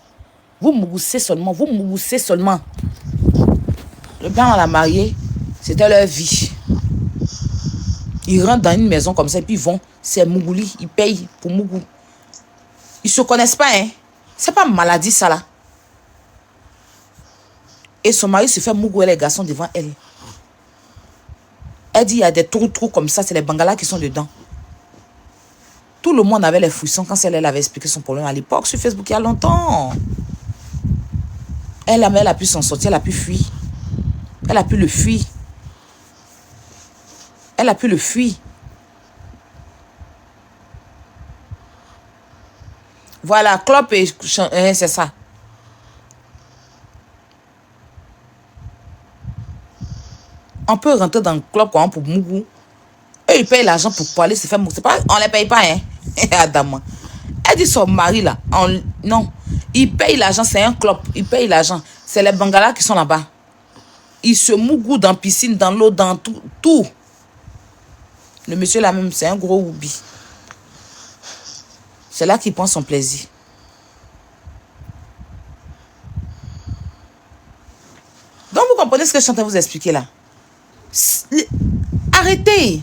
Vous mougoussez seulement. Vous mougoussez seulement. Le blanc l'a marié, c'était leur vie. Ils rentrent dans une maison comme ça et puis ils vont, c'est Mougouli, ils payent pour Mougou. Ils se connaissent pas, hein. C'est pas maladie ça là. Et son mari se fait Mougou et les garçons devant elle. Elle dit il y a des trous comme ça, c'est les bangalas qui sont dedans. Tout le monde avait les frissons quand elle avait expliqué son problème à l'époque sur Facebook il y a longtemps. Elle a pu s'en sortir, elle a pu fuir. Elle a pu le fuir. Elle a pu le fuir. Voilà, clope et c'est ça. On peut rentrer dans le club pour Mougou. Et ils payent l'argent pour aller se faire Mougou. On ne les paye pas, hein. Adam. Elle dit son mari là. Non. Il paye l'argent, c'est un club. Il paye l'argent. C'est les bangalas qui sont là-bas. Ils se Mougou dans la piscine, dans l'eau, dans tout. Le monsieur là même, c'est un gros oubi. C'est là qu'il prend son plaisir. Donc vous comprenez ce que je suis en train de vous expliquer là. Arrêtez.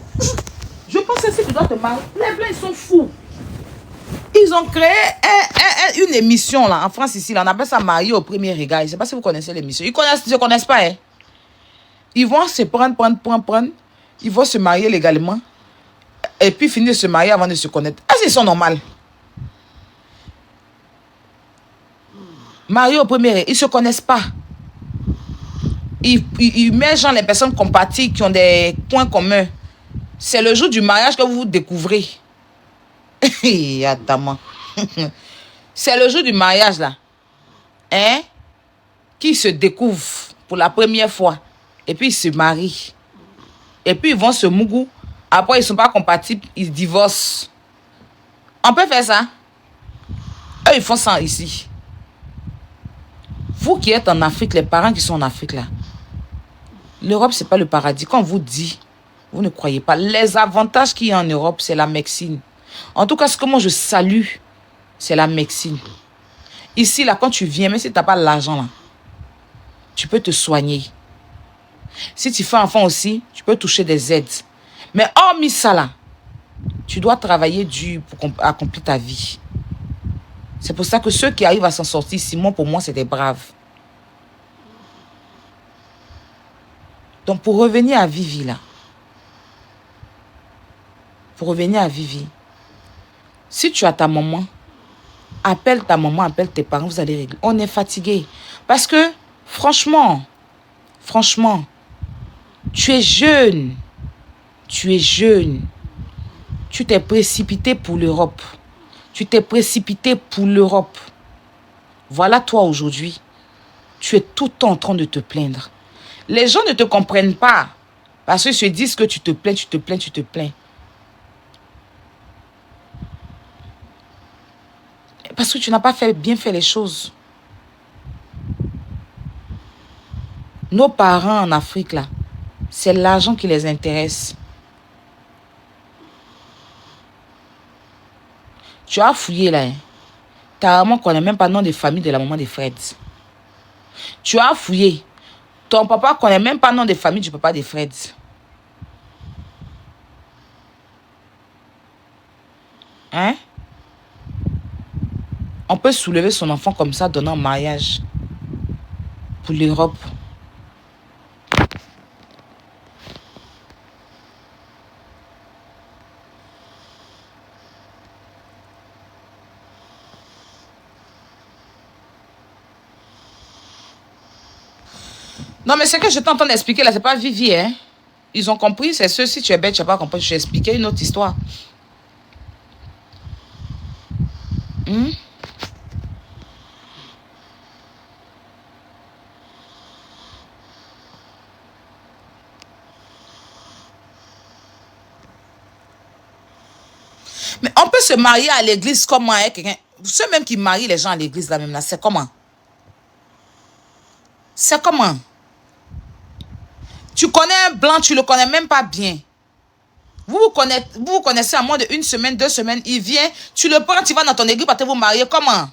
Je pense que si tu dois te marier, les blancs ils sont fous. Ils ont créé une émission là en France ici, là, on appelle ça marié au premier regard. Je ne sais pas si vous connaissez l'émission. Ils ne connaissent pas. Hein. Ils vont se prendre. Ils vont se marier légalement. Et puis finir de se marier avant de se connaître. Est-ce qu'ils sont normaux? Mariés au premier regard, ils ne se connaissent pas. Ils mettent genre les personnes compatibles qui ont des points communs. C'est le jour du mariage que vous découvrez. Attends. C'est le jour du mariage là. Hein? Qui se découvrent pour la première fois. Et puis ils se marient. Et puis ils vont se Mougou. Après ils ne sont pas compatibles. Ils divorcent. On peut faire ça. Eux ils font ça ici. Vous qui êtes en Afrique, les parents qui sont en Afrique là. L'Europe, ce n'est pas le paradis. Quand on vous dit, vous ne croyez pas. Les avantages qu'il y a en Europe, c'est la médecine. En tout cas, ce que moi je salue, c'est la médecine. Ici, là, quand tu viens, même si tu n'as pas l'argent, là, tu peux te soigner. Si tu fais enfant aussi, tu peux toucher des aides. Mais hormis ça, là, tu dois travailler dur pour accomplir ta vie. C'est pour ça que ceux qui arrivent à s'en sortir, Simon, pour moi, c'est des braves. Donc, pour revenir à Vivi, là. Pour revenir à Vivi. Si tu as ta maman, appelle ta maman, appelle tes parents, vous allez régler. On est fatigué. Parce que, franchement, tu es jeune. Tu es jeune. Tu t'es précipité pour l'Europe. Tu t'es précipité pour l'Europe. Voilà toi aujourd'hui. Tu es tout le temps en train de te plaindre. Les gens ne te comprennent pas. Parce qu'ils se disent que tu te plains, tu te plains, tu te plains. Parce que tu n'as pas bien fait les choses. Nos parents en Afrique, là, c'est l'argent qui les intéresse. Tu as fouillé, là. Hein. Ta maman ne connaît même pas le nom de famille de la maman de Fred. Tu as fouillé. Ton papa ne connaît même pas le nom de famille du papa de Fred. Hein? On peut soulever son enfant comme ça, donnant un mariage pour l'Europe. Non, mais ce que je t'entends expliquer là, c'est pas Vivi, hein? Ils ont compris, c'est ceux, si tu es bête, tu n'as pas compris. Je vais expliquer une autre histoire. Mais on peut se marier à l'église comment, hein, quelqu'un. Ceux même qui marient les gens à l'église là même là, c'est comment? C'est comment? Tu connais un blanc, tu le connais même pas bien. Vous vous connaissez à moins de 1 semaine, 2 semaines, il vient, tu le prends, tu vas dans ton église pour te vous marier, comment?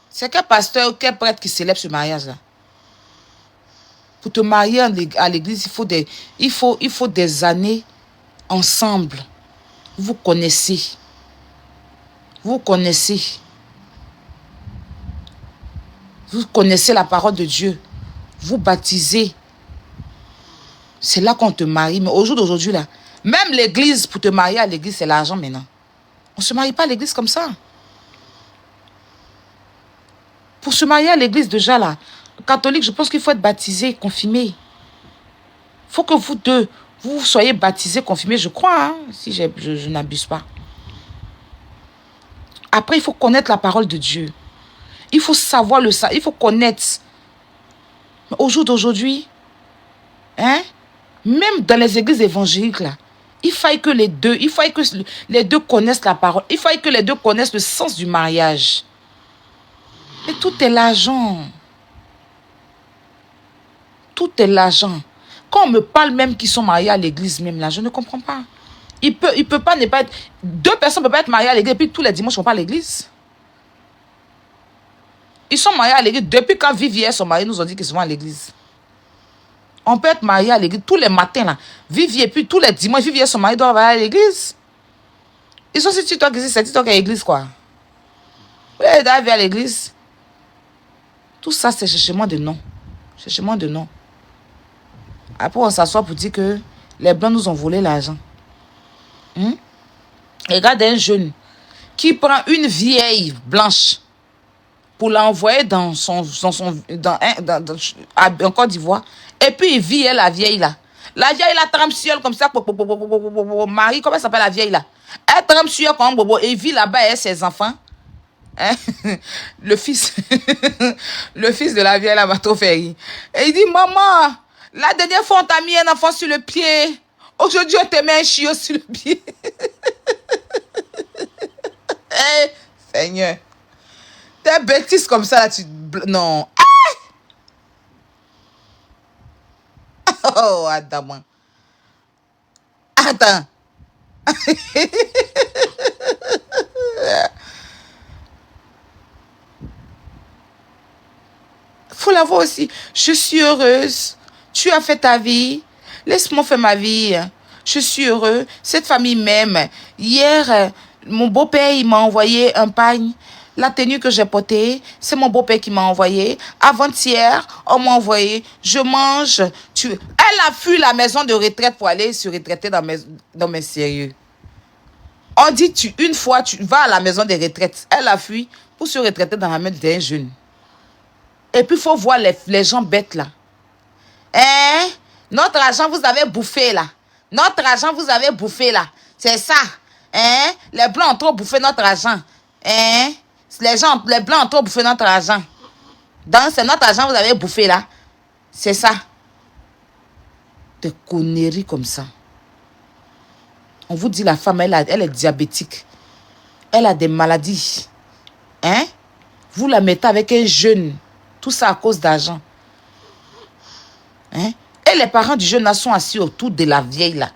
C'est quel pasteur ou quel prêtre qui célèbre ce mariage-là? Pour te marier à l'église, il faut des années ensemble. Vous connaissez. Vous connaissez. Vous connaissez la parole de Dieu. Vous baptisez. C'est là qu'on te marie. Mais au jour d'aujourd'hui, là, même l'église, pour te marier à l'église, c'est l'argent maintenant. On ne se marie pas à l'église comme ça. Pour se marier à l'église, déjà là, catholique, je pense qu'il faut être baptisé, confirmé. Il faut que vous deux, vous soyez baptisés, confirmés, je crois, hein, si je n'abuse pas. Après, il faut connaître la parole de Dieu. Il faut savoir il faut connaître. Mais au jour d'aujourd'hui, hein, même dans les églises évangéliques, là, il faut que les deux connaissent la parole. Il faut que les deux connaissent le sens du mariage. Et tout est l'argent. Tout est l'argent. Quand on me parle même qu'ils sont mariés à l'église même là, je ne comprends pas. Il peut pas ne pas être... 2 personnes ne peuvent pas être mariées à l'église et puis tous les dimanches, on ne va pas à l'église. Ils sont mariés à l'église. Depuis quand Vivi et son mari nous ont dit qu'ils sont à l'église. On peut être marié à l'église tous les matins là. Vivi et puis tous les dimanches, Vivi et son mari doivent aller à l'église. Ils sont sur TikTok ici, c'est TikTok à l'église quoi. Oui, ils doivent aller à l'église. Tout ça, c'est cherchement de nom. Cherchement de nom. Après, on s'assoit pour dire que les blancs nous ont volé l'argent. Regarde un jeune qui prend une vieille blanche pour l'envoyer en Côte d'Ivoire. Et puis, il vit la vieille là. La vieille là trempe sur elle comme ça. Marie, comment s'appelle la vieille là? Elle trempe sur elle comme bobo et vit là-bas et ses enfants. Hein? Le fils de la vieille là m'a trop fait rire. Et il dit, maman, la dernière fois on t'a mis un enfant sur le pied. Aujourd'hui on te met un chiot sur le pied. Hey, Seigneur. Des bêtises comme ça là, tu... Non. Oh, Adam. Attends. Faut la voir aussi. Je suis heureuse. Tu as fait ta vie. Laisse-moi faire ma vie. Je suis heureux. Cette famille m'aime. Hier, mon beau-père, il m'a envoyé un pagne. La tenue que j'ai portée, c'est mon beau-père qui m'a envoyé. Avant-hier, on m'a envoyé. Je mange. Elle a fui la maison de retraite pour aller se retraiter dans mes sérieux. On dit, une fois, tu vas à la maison des retraites. Elle a fui pour se retraiter dans la maison d'un jeune. Et puis, il faut voir les gens bêtes là. Hein? Notre argent, vous avez bouffé là. Notre argent, vous avez bouffé là. C'est ça. Hein? Les blancs ont trop bouffé notre argent. Hein? Les blancs ont trop bouffé notre argent. Donc, c'est notre argent que vous avez bouffé là. C'est ça. Des conneries comme ça. On vous dit la femme, elle est diabétique. Elle a des maladies. Hein? Vous la mettez avec un jeune. Tout ça à cause d'argent. Hein? Et les parents du jeune là sont assis autour de la vieille là.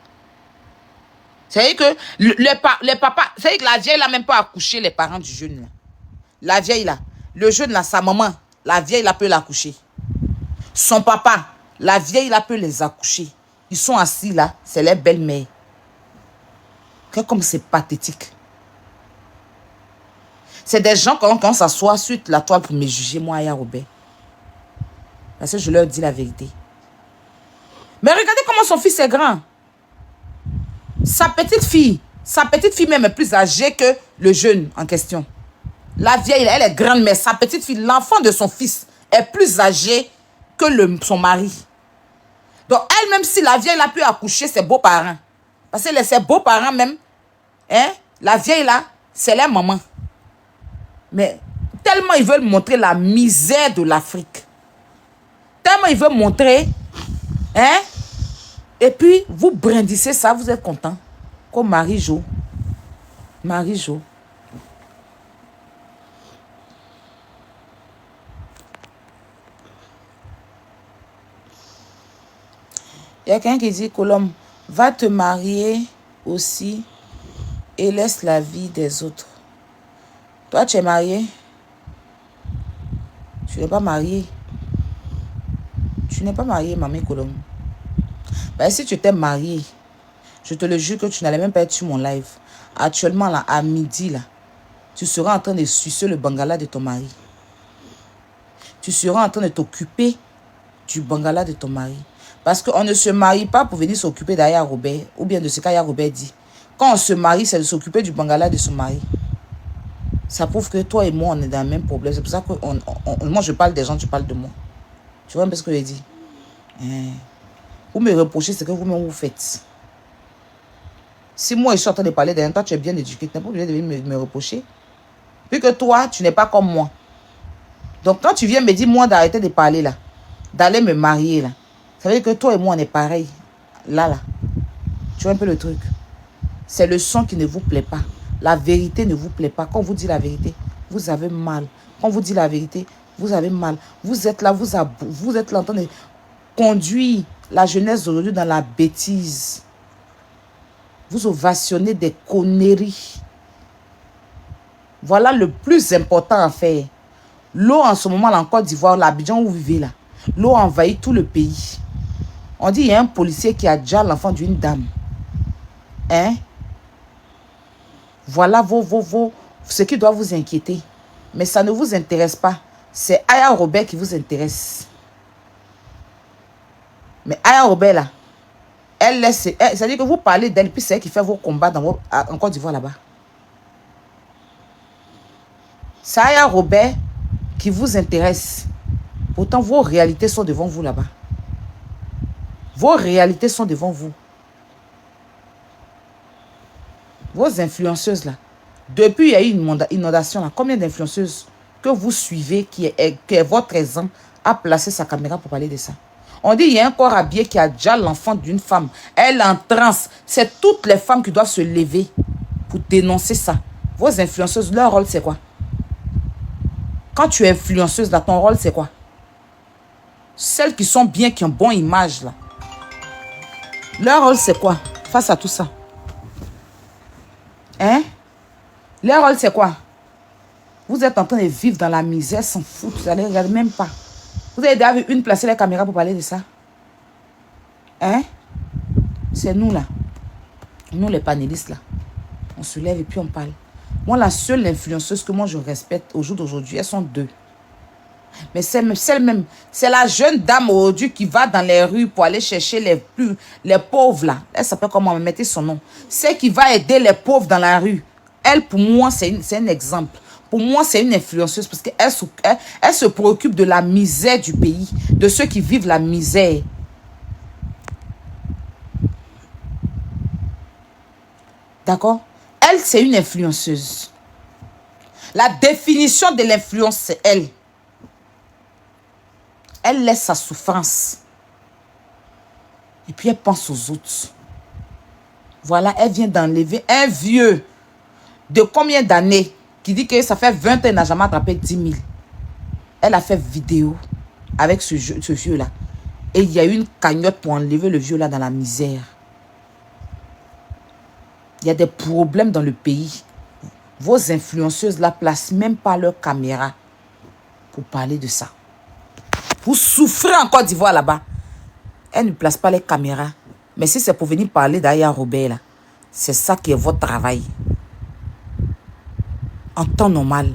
C'est-à-dire que les papas, c'est-à-dire que la vieille là même pas accouché les parents du jeune là. La vieille là, le jeune là, sa maman, la vieille là peut l'accoucher. Son papa, la vieille là peut les accoucher. Ils sont assis là, c'est les belles-mères. Comme c'est pathétique. C'est des gens quand s'assoient sur la toile pour me juger, moi, Aya Robert. Parce que je leur dis la vérité. Mais regardez comment son fils est grand. Sa petite fille même est plus âgée que le jeune en question. La vieille, elle est grande, mais sa petite fille, l'enfant de son fils, est plus âgée que son mari. Donc, elle, même si la vieille a pu accoucher ses beaux-parents, parce que ses beaux-parents même, hein, la vieille là, c'est leur maman. Mais tellement ils veulent montrer la misère de l'Afrique. Tellement ils veulent montrer, hein, et puis vous brindissez ça, vous êtes content. Comme Marie-Jo. Marie-Jo. Il y a quelqu'un qui dit, Colombe, va te marier aussi et laisse la vie des autres. Toi, tu es marié. Tu n'es pas marié. Tu n'es pas marié, mamie Colombe. Ben, si tu t'es marié, je te le jure que tu n'allais même pas être sur mon live. Actuellement, là, à midi, là, tu seras en train de sucer le bangala de ton mari. Tu seras en train de t'occuper du bangala de ton mari. Parce qu'on ne se marie pas pour venir s'occuper d'Aya Robert, ou bien de ce qu'Aya Robert dit. Quand on se marie, c'est de s'occuper du bangala de son mari. Ça prouve que toi et moi, on est dans le même problème. C'est pour ça que moi, je parle des gens, tu parles de moi. Tu vois un peu ce que je dis? Vous me reprochez ce que vous-même vous faites. Si moi, je suis en train de parler d'un toi, tu es bien éduqué, tu n'es pas obligé de me reprocher. Vu que toi, tu n'es pas comme moi. Donc, quand tu viens me dire, moi, d'arrêter de parler là, d'aller me marier là, ça veut dire que toi et moi, on est pareil. Là. Tu vois un peu le truc. C'est le son qui ne vous plaît pas. La vérité ne vous plaît pas. Quand on vous dit la vérité, vous avez mal. Quand on vous dit la vérité, vous avez mal. Vous êtes là, vous êtes là en train de conduire la jeunesse d'aujourd'hui dans la bêtise. Vous ovationnez des conneries. Voilà le plus important à faire. L'eau en ce moment, là, en Côte d'Ivoire, l'Abidjan où vous vivez là, l'eau a envahi tout le pays. On dit qu'il y a un policier qui a déjà l'enfant d'une dame. Hein? Voilà ce qui doit vous inquiéter. Mais ça ne vous intéresse pas. C'est Aya Robert qui vous intéresse. Mais Aya Robert là, elle laisse... C'est-à-dire que vous parlez d'elle, puis c'est elle qui fait vos combats en Côte d'Ivoire là-bas. C'est Aya Robert qui vous intéresse. Pourtant, vos réalités sont devant vous là-bas. Vos réalités sont devant vous. Vos influenceuses là. Depuis, il y a eu une inondation là. Combien d'influenceuses que vous suivez qui est votre exemple a placé sa caméra pour parler de ça? On dit il y a un corps habillé qui a déjà l'enfant d'une femme. Elle est en transe. C'est toutes les femmes qui doivent se lever pour dénoncer ça. Vos influenceuses, leur rôle c'est quoi? Quand tu es influenceuse là, ton rôle c'est quoi? Celles qui sont bien, qui ont bonne image là. Leur rôle c'est quoi face à tout ça? Hein? Leur rôle c'est quoi? Vous êtes en train de vivre dans la misère sans foutre. Vous n'allez regarder même pas. Vous avez déjà vu une placer la caméra pour parler de ça? Hein? C'est nous là. Nous les panélistes là. On se lève et puis on parle. Moi, la seule influenceuse que moi je respecte au jour d'aujourd'hui, elles sont deux. Mais c'est la jeune dame aujourd'hui qui va dans les rues pour aller chercher les pauvres là. Elle s'appelle comment? Mettez son nom. C'est qui va aider les pauvres dans la rue. Elle, pour moi, c'est un exemple. Pour moi, c'est une influenceuse parce qu'elle se préoccupe de la misère du pays, de ceux qui vivent la misère. D'accord? Elle, c'est une influenceuse. La définition de l'influence, c'est elle. Elle laisse sa souffrance. Et puis elle pense aux autres. Voilà, elle vient d'enlever un vieux de combien d'années qui dit que ça fait 20 ans qu'il n'a jamais attrapé 10 000. Elle a fait vidéo avec ce vieux-là. Et il y a eu une cagnotte pour enlever le vieux-là dans la misère. Il y a des problèmes dans le pays. Vos influenceuses là placent même pas leur caméra pour parler de ça. Vous souffrez en Côte d'Ivoire là-bas. Elle ne place pas les caméras. Mais si c'est pour venir parler d'Aya Robert là, c'est ça qui est votre travail. En temps normal.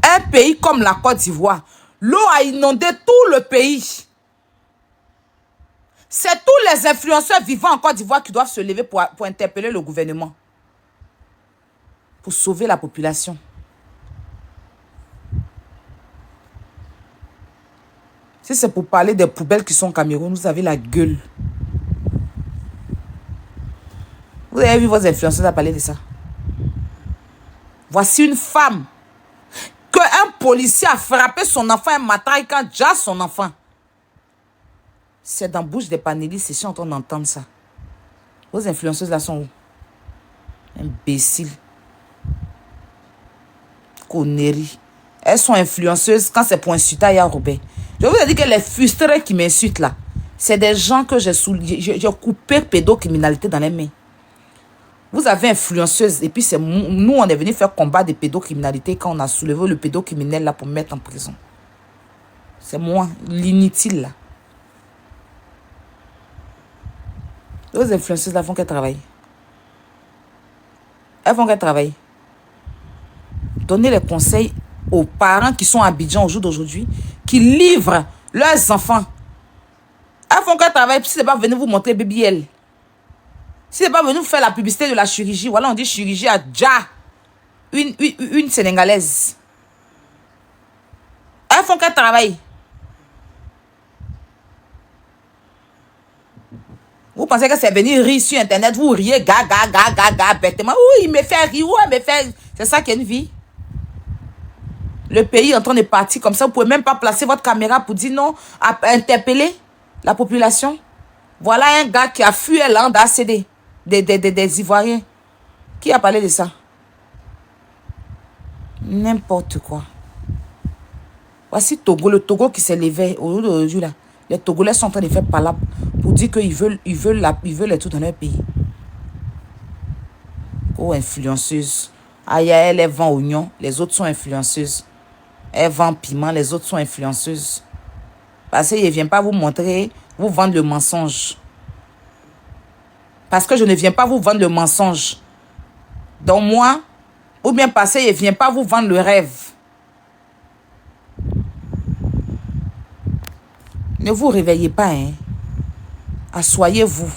Un pays comme la Côte d'Ivoire, l'eau a inondé tout le pays. C'est tous les influenceurs vivant en Côte d'Ivoire qui doivent se lever pour interpeller le gouvernement. Pour sauver la population. Si c'est pour parler des poubelles qui sont au Cameroun, vous avez la gueule. Vous avez vu vos influenceurs parler de ça. Voici une femme qu'un policier a frappé son enfant un matin quand déjà son enfant. C'est dans la bouche des panélistes, c'est si on train d'entendre ça. Vos influenceuses là sont où? Imbéciles. Conneries. Elles sont influenceuses quand c'est pour insulter Aya Robert. Je vous ai dit que les frustrés qui m'insultent là, c'est des gens que j'ai coupé pédocriminalité dans les mains. Vous avez influenceuse et puis c'est nous, on est venu faire combat de pédocriminalité quand on a soulevé le pédocriminel là pour mettre en prison. C'est moi, l'inutile là. Les influenceuses là font qu'elles travaillent. Elles font qu'elles travaillent. Donnez les conseils aux parents qui sont à Abidjan au jour d'aujourd'hui, qui livrent leurs enfants. Elles font qu'elles travaillent, puis si c'est pas venir vous montrer BBL. Si c'est pas venu faire la publicité de la chirurgie, voilà, on dit chirurgie à Dja, une Sénégalaise. Elles font qu'elles travaillent. Vous pensez que c'est venir rire sur Internet, vous riez, bêtement. Oui, il me fait rire, ouais, il me fait... C'est ça qui est une vie. Le pays est en train de partir comme ça, vous pouvez même pas placer votre caméra pour dire non, interpeller la population. Voilà un gars qui a fui l'an d'ACD. Des Ivoiriens. Qui a parlé de ça? N'importe quoi. Voici Togo, le Togo qui s'est levé au jour d'aujourd'hui là. Les Togolais sont en train de faire palabre pour dire qu'ils veulent les tout dans leur pays. Oh, influenceuse. Aïe, elle, elle vend oignon, les autres sont influenceuses. Elle vend piment, les autres sont influenceuses. Parce qu'il ne vient pas vous montrer, vous vendre le mensonge. Parce que je ne viens pas vous vendre le mensonge. Donc moi, ou bien parce qu'il ne vient pas vous vendre le rêve. Ne vous réveillez pas, hein. Assoyez-vous.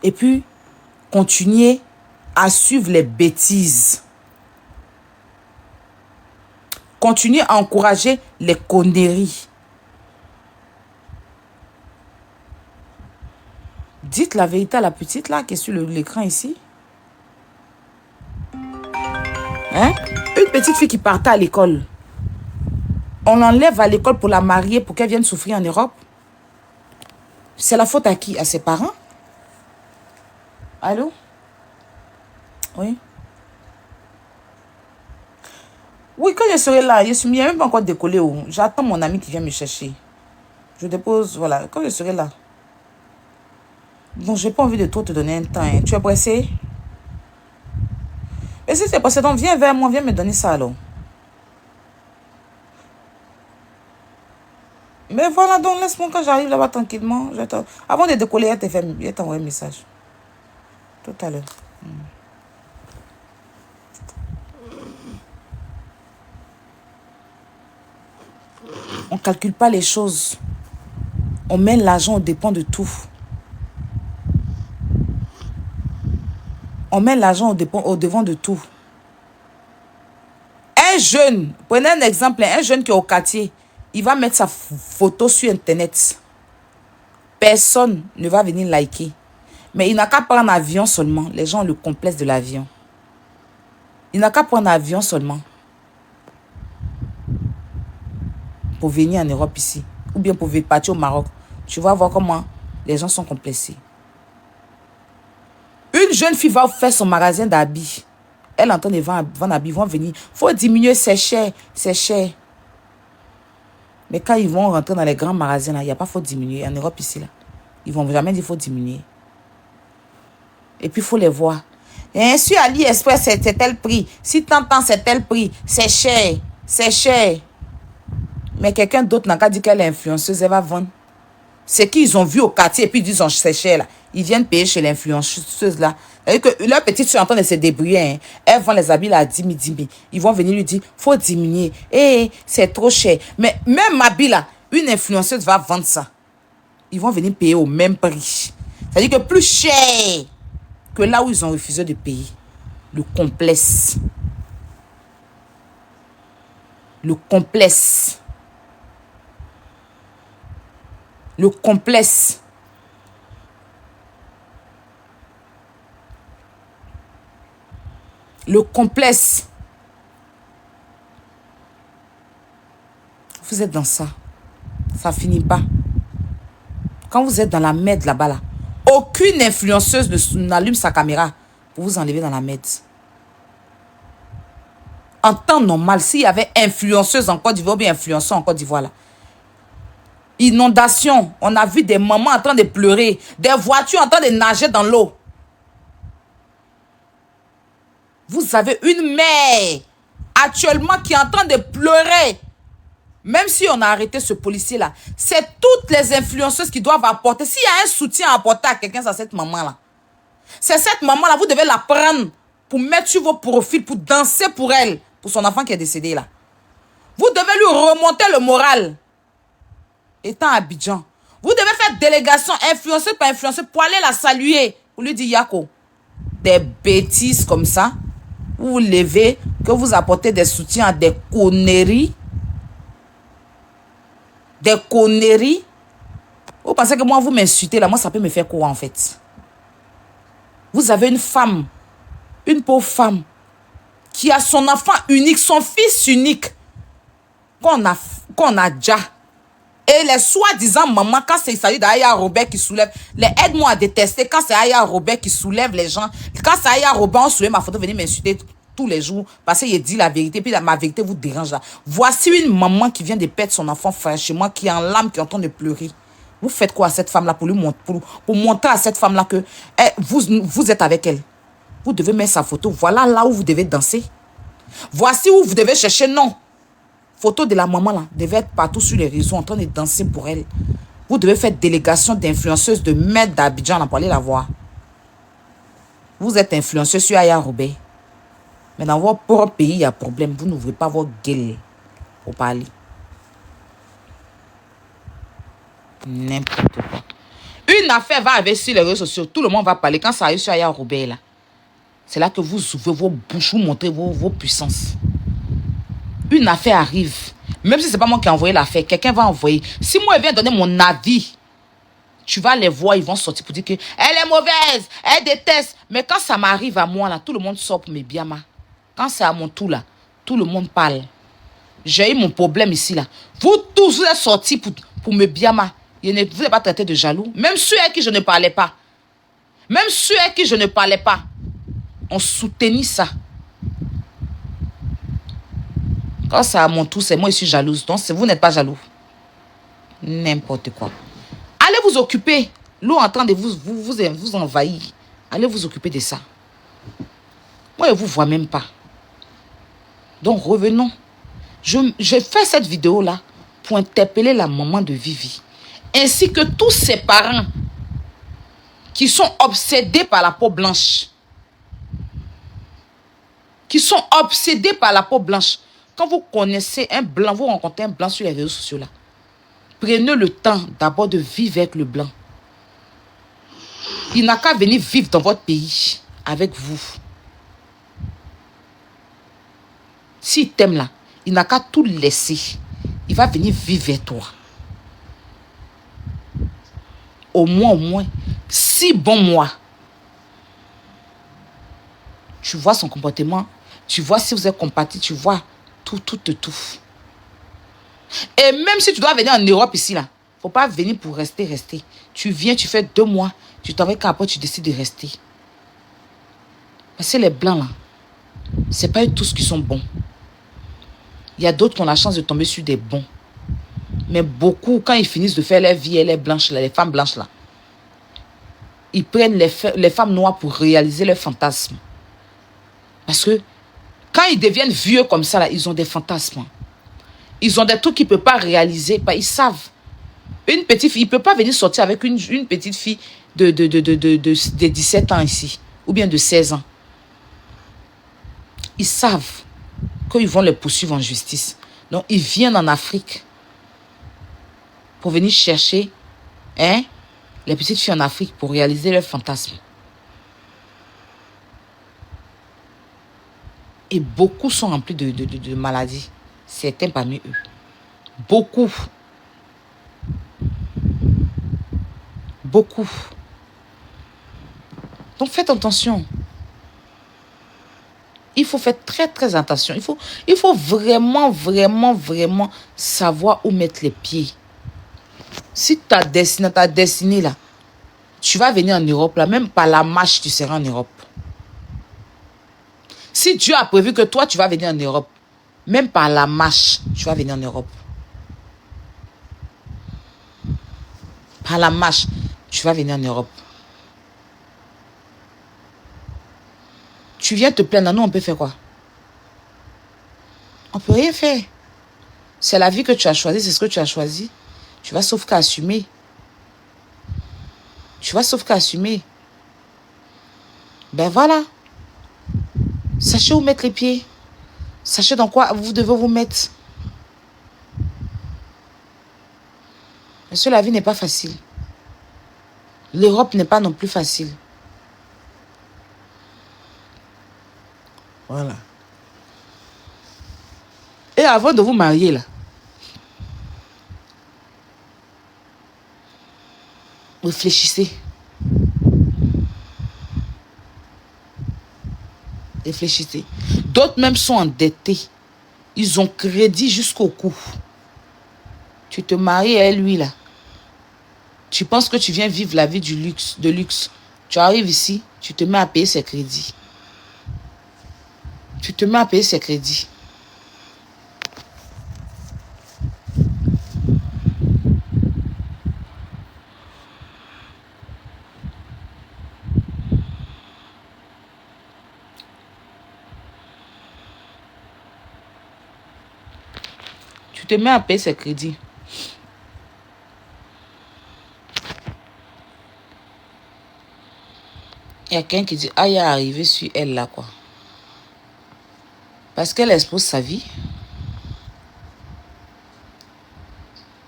Et puis, continuez à suivre les bêtises. Continuez à encourager les conneries. Dites la vérité à la petite là qui est sur l'écran ici. Hein? Une petite fille qui partait à l'école. On l'enlève à l'école pour la marier, pour qu'elle vienne souffrir en Europe. C'est la faute à qui? À ses parents? Allô? Oui? Oui, quand je serai là, je suis même pas encore décollé. J'attends mon ami qui vient me chercher. Je dépose, voilà, quand je serai là. Donc, j'ai pas envie de trop te donner un temps. Hein. Tu es pressé? Mais si tu es pressé, donc viens vers moi, viens me donner ça alors. Mais voilà, donc laisse-moi quand j'arrive là-bas tranquillement. Avant de décoller, je t'envoie un message. Tout à l'heure. On ne calcule pas les choses. On met l'argent au dépend de tout. On met l'argent au devant de tout. Un jeune, prenez un exemple, un jeune qui est au quartier, il va mettre sa photo sur Internet. Personne ne va venir liker. Mais il n'a qu'à prendre un avion seulement. Les gens ont le complexe de l'avion. Il n'a qu'à prendre un avion seulement. pour venir en Europe ici, ou bien pour partir au Maroc, tu vas voir comment les gens sont complexés. Une jeune fille va faire son magasin d'habits. Elle entend les vendre habits, ils vont venir. Il faut diminuer, c'est cher, c'est cher. Mais quand ils vont rentrer dans les grands magasins, là, il n'y a pas faut diminuer. En Europe ici, là, ils ne vont jamais dire qu'il faut diminuer. Et puis, il faut les voir. Et sur AliExpress, c'est tel prix. Si t'entends, c'est tel prix. C'est cher. C'est cher. Mais quelqu'un d'autre n'a qu'à dire qu'elle est influenceuse, elle va vendre. C'est qu'ils ont vu au quartier et puis ils disent c'est cher là. Ils viennent payer chez l'influenceuse là. C'est-à-dire que leur petite soeur est en train de se débrouiller. Hein. Elle vend les habits là à 10 000, 10 000. Ils vont venir lui dire, faut diminuer. C'est trop cher. Mais même habit là, une influenceuse va vendre ça. Ils vont venir payer au même prix. C'est-à-dire que plus cher que là où ils ont refusé de payer. Le complexe. Le complexe. Le complexe. Le complexe. Vous êtes dans ça. Ça finit pas. Quand vous êtes dans la merde là-bas, là, aucune influenceuse n'allume sa caméra pour vous enlever dans la merde. En temps normal, s'il y avait influenceuse en Côte d'Ivoire ou bien influenceur en Côte d'Ivoire, là, inondation, on a vu des mamans en train de pleurer, des voitures en train de nager dans l'eau. Vous avez une mère actuellement qui est en train de pleurer. Même si on a arrêté ce policier-là, c'est toutes les influenceuses qui doivent apporter. S'il y a un soutien à apporter à quelqu'un, c'est cette maman-là. C'est cette maman-là, vous devez la prendre pour mettre sur vos profils, pour danser pour elle, pour son enfant qui est décédé là. Vous devez lui remonter le moral. Étant à Abidjan, vous devez faire délégation, influenceuse par influenceuse, pour aller la saluer. Pour lui dire, Yako, des bêtises comme ça, vous vous levez, que vous apportez des soutiens à des conneries. Des conneries. Vous pensez que moi, vous m'insultez là, moi, ça peut me faire quoi en fait? Vous avez une femme, une pauvre femme, qui a son enfant unique, son fils unique, qu'on a déjà. Et les soi-disant mamans, quand c'est s'agit d'Aya Robert qui soulève, les aide-moi à détester, quand c'est Aya Robert qui soulève les gens, quand c'est Aya Robert, on soulève ma photo, venez m'insulter tous les jours, parce qu'il dit la vérité, puis ma vérité vous dérange là. Voici une maman qui vient de perdre son enfant fraîchement, qui est en larmes, qui est en train de pleurer. Vous faites quoi à cette femme-là pour montrer à cette femme-là que vous êtes avec elle? Vous devez mettre sa photo, voilà là où vous devez danser. Voici où vous devez chercher, non. Photo de la maman là, devait être partout sur les réseaux en train de danser pour elle. Vous devez faire délégation d'influenceuses de maîtres d'Abidjan pour aller la voir. Vous êtes influenceuse sur Aya Robert. Mais dans votre propre pays, il y a problème. Vous n'ouvrez pas votre gueule pour parler. N'importe quoi. Une affaire va arriver sur les réseaux sociaux. Tout le monde va parler. Quand ça arrive sur Aya Robert là, c'est là que vous ouvrez vos bouches, vous montrez vos puissances. Une affaire arrive, même si ce n'est pas moi qui ai envoyé l'affaire, quelqu'un va envoyer. Si moi, je viens donner mon avis, tu vas les voir, ils vont sortir pour dire qu'elle est mauvaise, elle déteste. Mais quand ça m'arrive à moi, là, tout le monde sort pour mes biamas. Quand c'est à mon tour, là, tout le monde parle. J'ai eu mon problème ici, là. Vous tous, vous êtes sortis pour mes biamas. Vous n'êtes pas traité de jaloux. Même ceux à qui je ne parlais pas. Même ceux à qui je ne parlais pas. On soutenait ça. Quand c'est à mon tour, c'est moi qui suis jalouse. Donc, vous n'êtes pas jaloux. N'importe quoi. Allez vous occuper. L'eau en train de vous envahir. Allez vous occuper de ça. Moi, je ne vous vois même pas. Donc, revenons. Je fais cette vidéo-là pour interpeller la maman de Vivi. Ainsi que tous ses parents qui sont obsédés par la peau blanche. Qui sont obsédés par la peau blanche. Quand vous connaissez un blanc, vous rencontrez un blanc sur les réseaux sociaux là, prenez le temps d'abord de vivre avec le blanc. Il n'a qu'à venir vivre dans votre pays avec vous. S'il t'aime là, il n'a qu'à tout laisser. Il va venir vivre avec toi. Au moins, 6 bons mois. Tu vois son comportement, tu vois si vous êtes compatible, tu vois tout. Et même si tu dois venir en Europe ici, là, faut pas venir pour rester. Tu viens, tu fais 2 mois, tu travailles qu'après tu décides de rester. Parce que les blancs, là, c'est pas eux tous qui sont bons. Il y a d'autres qui ont la chance de tomber sur des bons. Mais beaucoup, quand ils finissent de faire leur vie, les blanches, là, les femmes blanches, là, ils prennent les femmes noires pour réaliser leurs fantasmes. Parce que quand ils deviennent vieux comme ça, là, ils ont des fantasmes. Ils ont des trucs qu'ils ne peuvent pas réaliser. Ils savent. Une petite fille, il ne peut pas venir sortir avec une petite fille de 17 ans ici. Ou bien de 16 ans. Ils savent qu'ils vont les poursuivre en justice. Donc, ils viennent en Afrique pour venir chercher les petites filles en Afrique pour réaliser leurs fantasmes. Et beaucoup sont remplis de maladies. Certains parmi eux. Beaucoup. Beaucoup. Donc faites attention. Il faut faire très très attention. Il faut vraiment savoir où mettre les pieds. Si ta destinée là, tu vas venir en Europe là, même par la marche tu seras en Europe. Si Dieu a prévu que toi tu vas venir en Europe, même par la marche, tu vas venir en Europe. Par la marche, tu vas venir en Europe. Tu viens te plaindre, nous on peut faire quoi? On peut rien faire. C'est la vie que tu as choisie, c'est ce que tu as choisi. Tu vas sauf qu'à assumer. Tu vas sauf qu'à assumer. Ben voilà. Sachez où mettre les pieds. Sachez dans quoi vous devez vous mettre. Monsieur, la vie n'est pas facile. L'Europe n'est pas non plus facile. Voilà. Et avant de vous marier, là, réfléchissez. Réfléchissez. D'autres même sont endettés. Ils ont crédit jusqu'au cou. Tu te maries à lui, là. Tu penses que tu viens vivre la vie de luxe. Tu arrives ici, tu te mets à payer ses crédits. Tu te mets à payer ses crédits. Tu te mets à payer ses crédits. Il y a quelqu'un qui dit, ah, il est arrivé sur elle là, quoi. Parce qu'elle expose sa vie.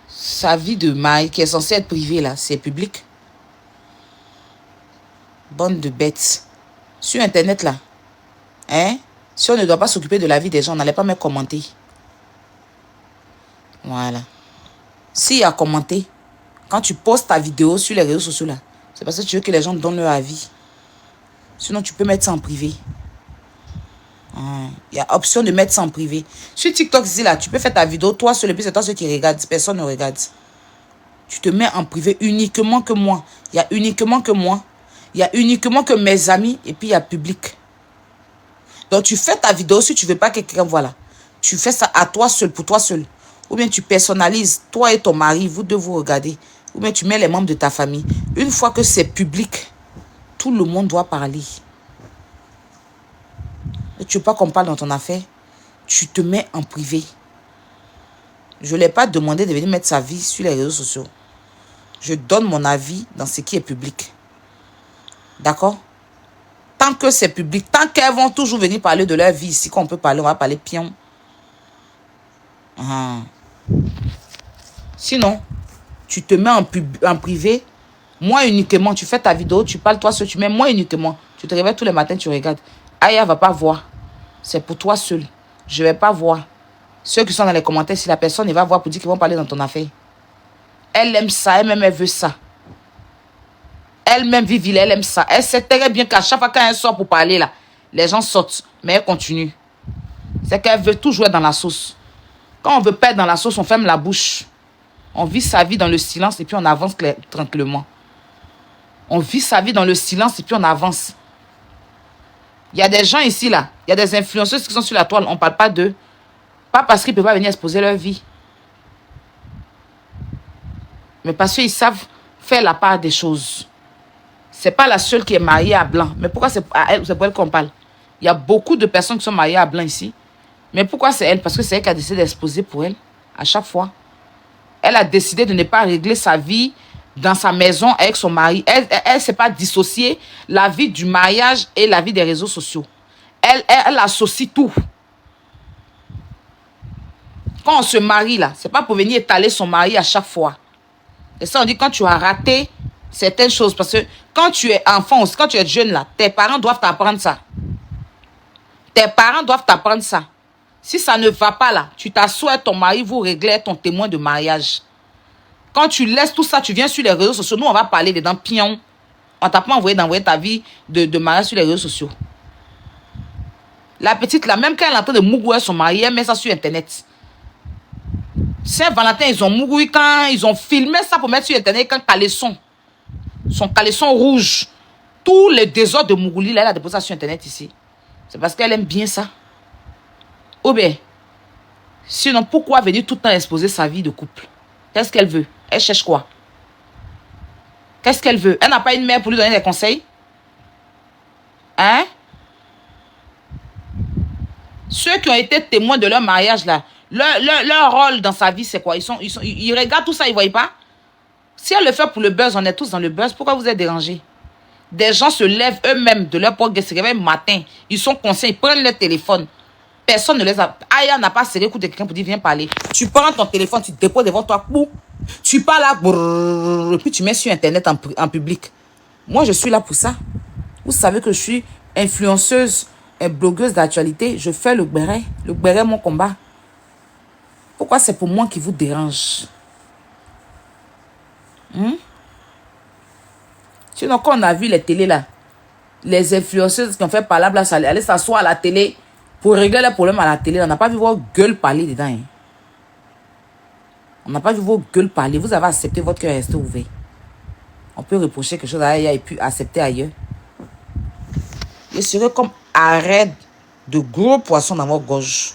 Sa vie de mari, qui est censée être privée là, c'est public. Bande de bêtes. Sur Internet là, si on ne doit pas s'occuper de la vie des gens, on n'allait pas me commenter. Voilà. S'il y a commenté, quand tu postes ta vidéo sur les réseaux sociaux là, c'est parce que tu veux que les gens donnent leur avis. Sinon, tu peux mettre ça en privé. Il y a option de mettre ça en privé. Sur TikTok, ici, là, tu peux faire ta vidéo, toi seul, et puis c'est toi seul qui regarde. Personne ne regarde. Tu te mets en privé uniquement que moi. Il y a uniquement que moi. Il y a uniquement que mes amis, et puis il y a public. Donc, tu fais ta vidéo si tu ne veux pas que quelqu'un voit là. Tu fais ça à toi seul, pour toi seul. Ou bien tu personnalises, toi et ton mari, vous deux vous regardez. Ou bien tu mets les membres de ta famille. Une fois que c'est public, tout le monde doit parler. Et tu ne veux pas qu'on parle dans ton affaire, tu te mets en privé. Je ne l'ai pas demandé de venir mettre sa vie sur les réseaux sociaux. Je donne mon avis dans ce qui est public. D'accord? Tant que c'est public, tant qu'elles vont toujours venir parler de leur vie ici, qu'on peut parler, on va parler pion. Sinon, tu te mets en privé. Moi uniquement, tu fais ta vidéo, tu parles toi seul, tu mets moi uniquement. Tu te réveilles tous les matins, tu regardes. Aya va pas voir. C'est pour toi seul. Je vais pas voir. Ceux qui sont dans les commentaires, si la personne va voir pour dire qu'ils vont parler dans ton affaire. Elle aime ça, elle-même elle veut ça. Elle-même Vivi, elle aime ça. Elle sait très bien qu'à chaque fois qu'elle sort pour parler là, les gens sortent. Mais elle continue. C'est qu'elle veut tout jouer dans la sauce. Quand on veut perdre dans la sauce, on ferme la bouche. On vit sa vie dans le silence et puis on avance tranquillement. On vit sa vie dans le silence et puis on avance. Il y a des gens ici, là. Il y a des influenceuses qui sont sur la toile. On ne parle pas d'eux. Pas parce qu'ils ne peuvent pas venir exposer leur vie. Mais parce qu'ils savent faire la part des choses. Ce n'est pas la seule qui est mariée à blanc. Mais pourquoi c'est pour elle qu'on parle? Il y a beaucoup de personnes qui sont mariées à blanc ici. Mais pourquoi c'est elle? Parce que c'est elle qui a décidé d'exposer pour elle. À chaque fois. Elle a décidé de ne pas régler sa vie dans sa maison avec son mari. Elle ne s'est pas dissociée la vie du mariage et la vie des réseaux sociaux. Elle associe tout. Quand on se marie, là, c'est pas pour venir étaler son mari à chaque fois. Et ça, on dit quand tu as raté certaines choses. Parce que quand tu es enfant, quand tu es jeune, là, tes parents doivent t'apprendre ça. Tes parents doivent t'apprendre ça. Si ça ne va pas, là, tu t'assois avec ton mari, vous réglez ton témoin de mariage. Quand tu laisses tout ça, tu viens sur les réseaux sociaux. Nous, on va parler dedans, pion. On t'a pas envoyé d'envoyer ta vie de mariage sur les réseaux sociaux. La petite, là, même quand elle est en train de mougouer son mari, elle met ça sur Internet. Saint-Valentin, ils ont mougoué quand ils ont filmé ça pour mettre sur Internet quand caleçon. Son caleçon rouge. Tous les désordres de Mougouli, là, elle a déposé ça sur Internet ici. C'est parce qu'elle aime bien ça. Ou bien, sinon, pourquoi venir tout le temps exposer sa vie de couple? Qu'est-ce qu'elle veut? Elle cherche quoi? Qu'est-ce qu'elle veut? Elle n'a pas une mère pour lui donner des conseils? Hein? Ceux qui ont été témoins de leur mariage, là, leur rôle dans sa vie, c'est quoi? Ils regardent tout ça, ils ne voient pas? Si elle le fait pour le buzz, on est tous dans le buzz, pourquoi vous êtes dérangés? Des gens se lèvent eux-mêmes de leur porte, se réveillent le matin, ils sont conscients, ils prennent leur téléphone. Personne ne les a... Aya n'a pas serré le coup de quelqu'un pour dire viens parler. Tu prends ton téléphone, tu te déposes devant toi, tu parles là, et puis tu mets sur Internet en public. Moi, je suis là pour ça. Vous savez que je suis influenceuse et blogueuse d'actualité. Je fais le béret. Le béret est mon combat. Pourquoi c'est pour moi qui vous dérange? Sinon, quand on a vu les télés là, les influenceuses qui ont fait parler là, aller s'asseoir à la télé pour régler les problèmes à la télé. On n'a pas vu vos gueules parler dedans. Hein. On n'a pas vu vos gueules parler. Vous avez accepté, votre cœur est resté ouvert. On peut reprocher quelque chose ailleurs et puis accepter ailleurs. Il serait comme arrêt de gros poissons dans votre gorge.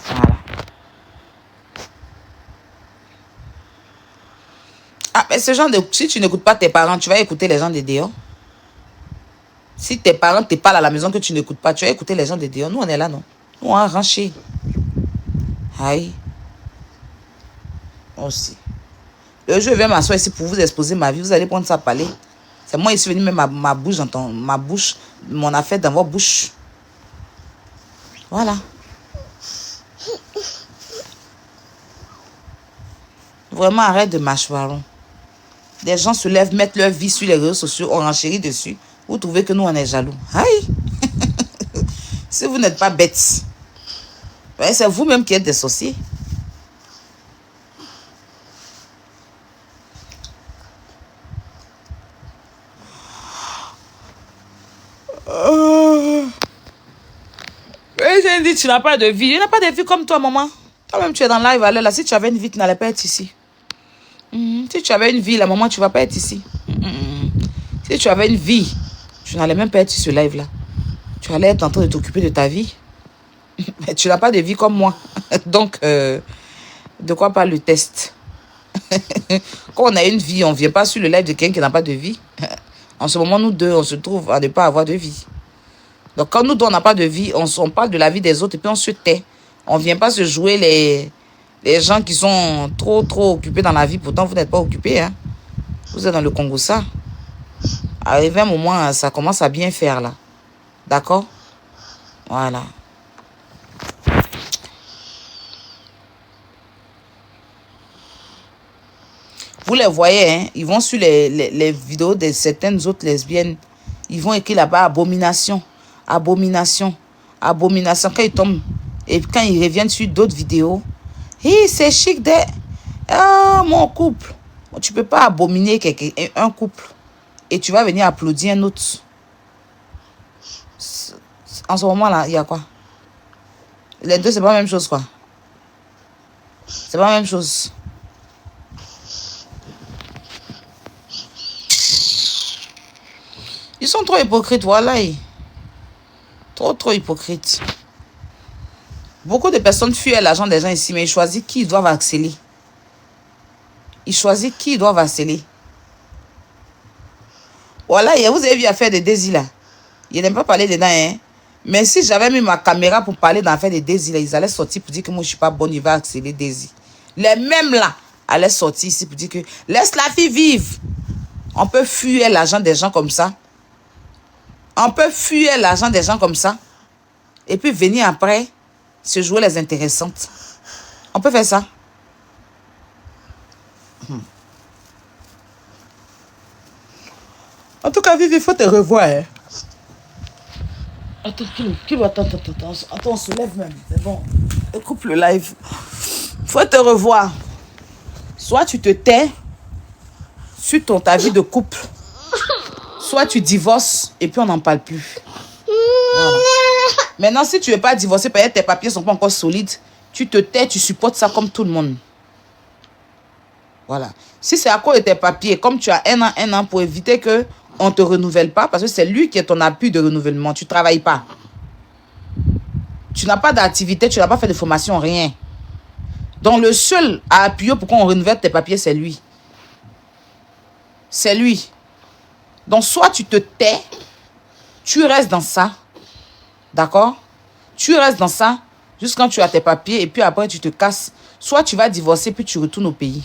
Voilà. Ah, mais ce genre de... Si tu n'écoutes pas tes parents, tu vas écouter les gens de dehors. Si tes parents te parlent à la maison que tu n'écoutes pas, tu vas écouter les gens de dehors. Nous, on est là, non? Nous, on a ranché. Aïe. Aussi. Le jour où je vais m'asseoir ici pour vous exposer ma vie, vous allez prendre ça à parler. C'est moi ici venu mettre ma bouche dans ma bouche, mon affaire dans votre bouche. Voilà. Vraiment, arrête de mâchoiron. Des gens se lèvent, mettent leur vie sur les réseaux sociaux, on renchérit dessus. Vous trouvez que nous, on est jaloux. Aïe. Si vous n'êtes pas bêtes, c'est vous-même qui êtes des sorciers. J'ai dit, tu n'as pas de vie. Je n'ai pas de vie comme toi, maman. Toi-même, tu es dans live à l'heure là. Si tu avais une vie, tu n'allais pas être ici. Si tu avais une vie, la maman, tu ne vas pas être ici. Si tu avais une vie, tu n'allais même pas être sur ce live là. Tu allais être en train de t'occuper de ta vie. Mais tu n'as pas de vie comme moi. Donc, de quoi parle le test? Quand on a une vie, on ne vient pas sur le live de quelqu'un qui n'a pas de vie. En ce moment, nous deux, on se trouve à ne pas avoir de vie. Donc, quand nous deux, on n'a pas de vie, on parle de la vie des autres et puis on se tait. On ne vient pas se jouer les gens qui sont trop occupés dans la vie. Pourtant, vous n'êtes pas occupés. Hein. Vous êtes dans le Congo, ça. Arrivé un moment, ça commence à bien faire, là. D'accord? Voilà. Vous les voyez, hein? Ils vont sur les vidéos de certaines autres lesbiennes. Ils vont écrire là-bas abomination, abomination, abomination. Quand ils tombent et quand ils reviennent sur d'autres vidéos, hey, c'est chic de... Oh, mon couple. Tu ne peux pas abominer un couple et tu vas venir applaudir un autre. En ce moment-là, il y a quoi? Les deux, c'est pas la même chose, quoi. C'est pas la même chose. Ils sont trop hypocrites, voilà. Trop hypocrites. Beaucoup de personnes fuient l'argent des gens ici, mais ils choisissent qui ils doivent harceler. Ils choisissent qui ils doivent harceler. Voilà, vous avez vu l'affaire de Daisy là. Il n'aime pas parler dedans, hein. Mais si j'avais mis ma caméra pour parler dans l'affaire de Daisy là, ils allaient sortir pour dire que moi je suis pas bonne, il va harceler Daisy. Les mêmes là allaient sortir ici pour dire que laisse la fille vivre. On peut fuir l'argent des gens comme ça. On peut fuir l'argent des gens comme ça. Et puis venir après se jouer les intéressantes. On peut faire ça. En tout cas, Vivi, il faut te revoir. Hein. Attends, attends, on se lève même. C'est bon. Coupe le live. Il faut te revoir. Soit tu te tais sur ta vie de couple. Soit tu divorces et puis on n'en parle plus. Voilà. Maintenant, si tu ne veux pas divorcer, peut-être tes papiers ne sont pas encore solides, tu te tais, tu supportes ça comme tout le monde. Voilà. Si c'est à cause de tes papiers, comme tu as un an pour éviter qu'on ne te renouvelle pas, parce que c'est lui qui est ton appui de renouvellement, tu ne travailles pas. Tu n'as pas d'activité, tu n'as pas fait de formation, rien. Donc, le seul à appuyer pour qu'on renouvelle tes papiers, c'est lui. C'est lui. Donc, soit tu te tais, tu restes dans ça. D'accord? Tu restes dans ça jusqu'à quand tu as tes papiers et puis après tu te casses. Soit tu vas divorcer puis tu retournes au pays.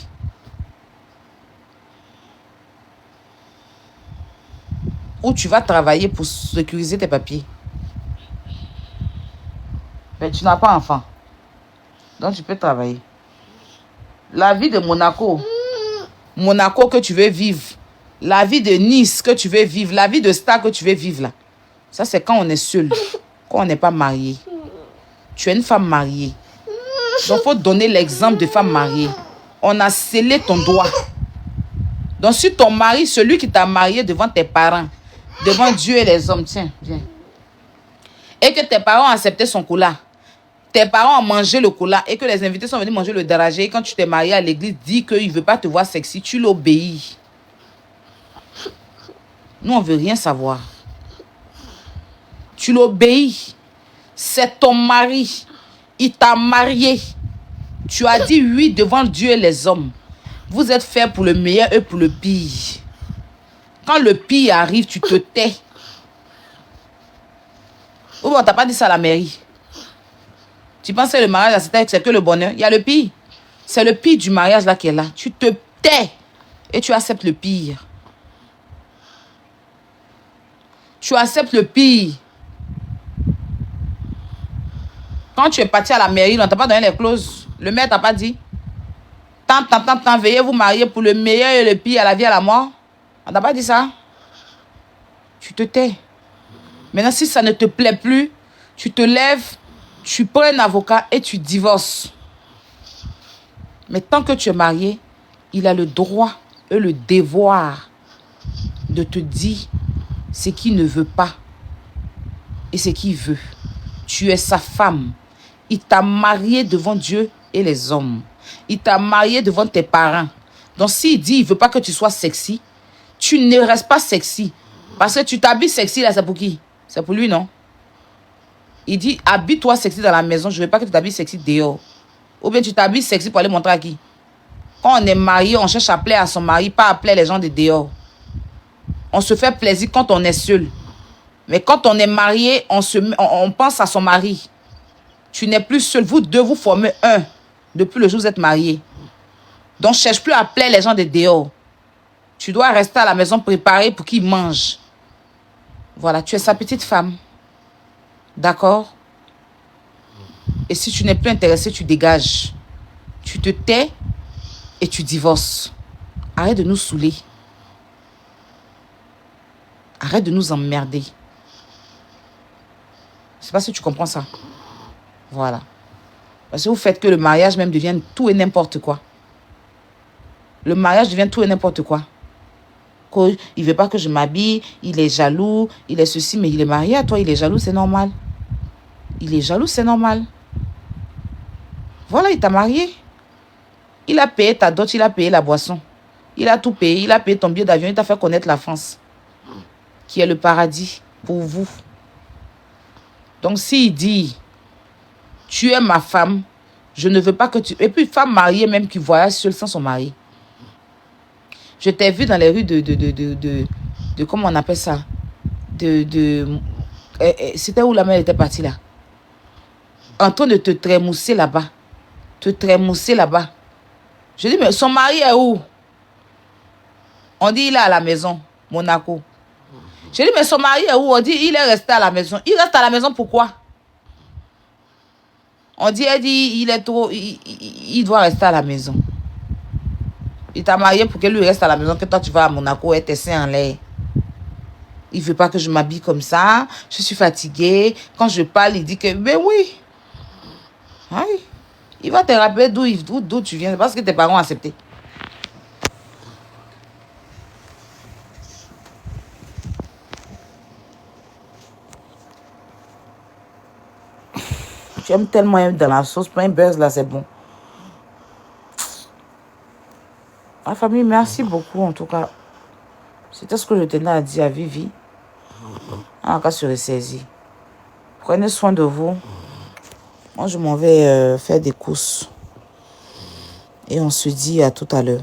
Ou tu vas travailler pour sécuriser tes papiers. Mais tu n'as pas enfant. Donc tu peux travailler. La vie de Monaco. Monaco que tu veux vivre. La vie de Nice que tu veux vivre. La vie de Star que tu veux vivre là. Ça c'est quand on est seul. Quand on n'est pas marié. Tu es une femme mariée. Donc, il faut donner l'exemple de femme mariée. On a scellé ton doigt. Donc, si ton mari, celui qui t'a marié devant tes parents, devant Dieu et les hommes, tiens, viens. Et que tes parents ont accepté son cola. Tes parents ont mangé le cola et que les invités sont venus manger le darajé. Et quand tu t'es marié à l'église, dis qu'il ne veut pas te voir sexy. Tu l'obéis. Nous, on ne veut rien savoir. Tu l'obéis. C'est ton mari. Il t'a marié. Tu as dit oui devant Dieu et les hommes. Vous êtes faits pour le meilleur et pour le pire. Quand le pire arrive, tu te tais. Ou on t'a pas dit ça à la mairie. Tu penses que le mariage, c'est que le bonheur. Il y a le pire. C'est le pire du mariage là qui est là. Tu te tais et tu acceptes le pire. Tu acceptes le pire. Quand tu es parti à la mairie, on ne t'a pas donné les clauses. Le maire t'a pas dit. Tant, veuillez vous marier pour le meilleur et le pire, à la vie et à la mort. On t'a pas dit ça. Tu te tais. Maintenant, si ça ne te plaît plus, tu te lèves, tu prends un avocat et tu divorces. Mais tant que tu es marié, il a le droit et le devoir de te dire ce qu'il ne veut pas et ce qu'il veut. Tu es sa femme. Il t'a marié devant Dieu et les hommes. Il t'a marié devant tes parents. Donc s'il dit il ne veut pas que tu sois sexy, tu ne restes pas sexy. Parce que tu t'habilles sexy là, c'est pour qui? C'est pour lui, non? Il dit habille-toi sexy dans la maison, je ne veux pas que tu t'habilles sexy dehors. Ou bien tu t'habilles sexy pour aller montrer à qui? Quand on est marié, on cherche à plaire à son mari, pas à plaire les gens de dehors. On se fait plaisir quand on est seul. Mais quand on est marié, on pense à son mari. Tu n'es plus seul. Vous deux, vous formez un. Depuis le jour où vous êtes mariés. Donc, cherche plus à plaire les gens de dehors. Tu dois rester à la maison préparée pour qu'ils mangent. Voilà, tu es sa petite femme. D'accord? Et si tu n'es plus intéressé, tu dégages. Tu te tais et tu divorces. Arrête de nous saouler. Arrête de nous emmerder. Je ne sais pas si tu comprends ça. Voilà. Parce que vous faites que le mariage même devienne tout et n'importe quoi. Le mariage devient tout et n'importe quoi. Il ne veut pas que je m'habille, il est jaloux, il est ceci, mais il est marié à toi, il est jaloux, c'est normal. Il est jaloux, c'est normal. Voilà, il t'a marié. Il a payé ta dot, il a payé la boisson. Il a tout payé. Il a payé ton billet d'avion. Il t'a fait connaître la France, qui est le paradis pour vous. Donc, s'il dit, tu es ma femme, je ne veux pas que tu... Et puis, femme mariée même qui voyage seule sans son mari. Je t'ai vu dans les rues de comment on appelle ça? C'était où la mère était partie là? En train de te trémousser là-bas. Te trémousser là-bas. Je dis, mais son mari est où? On dit, il est à la maison, Monaco. Je dis, mais son mari est où? On dit, il est resté à la maison. Il reste à la maison pourquoi? On dit, elle dit, il est trop... Il doit rester à la maison. Il t'a marié pour qu'elle lui reste à la maison, que toi tu vas à Monaco et tes seins en l'air. Il ne veut pas que je m'habille comme ça. Je suis fatiguée. Quand je parle, il dit que, ben oui. Oui. Il va te rappeler d'où tu viens. Parce que tes parents ont accepté. J'aime tellement être dans la sauce. Plein buzz là, c'est bon. Ma famille, merci beaucoup en tout cas. C'était ce que je tenais à dire à Vivi. En cas sur saisi. Prenez soin de vous. Moi, je m'en vais faire des courses. Et on se dit à tout à l'heure.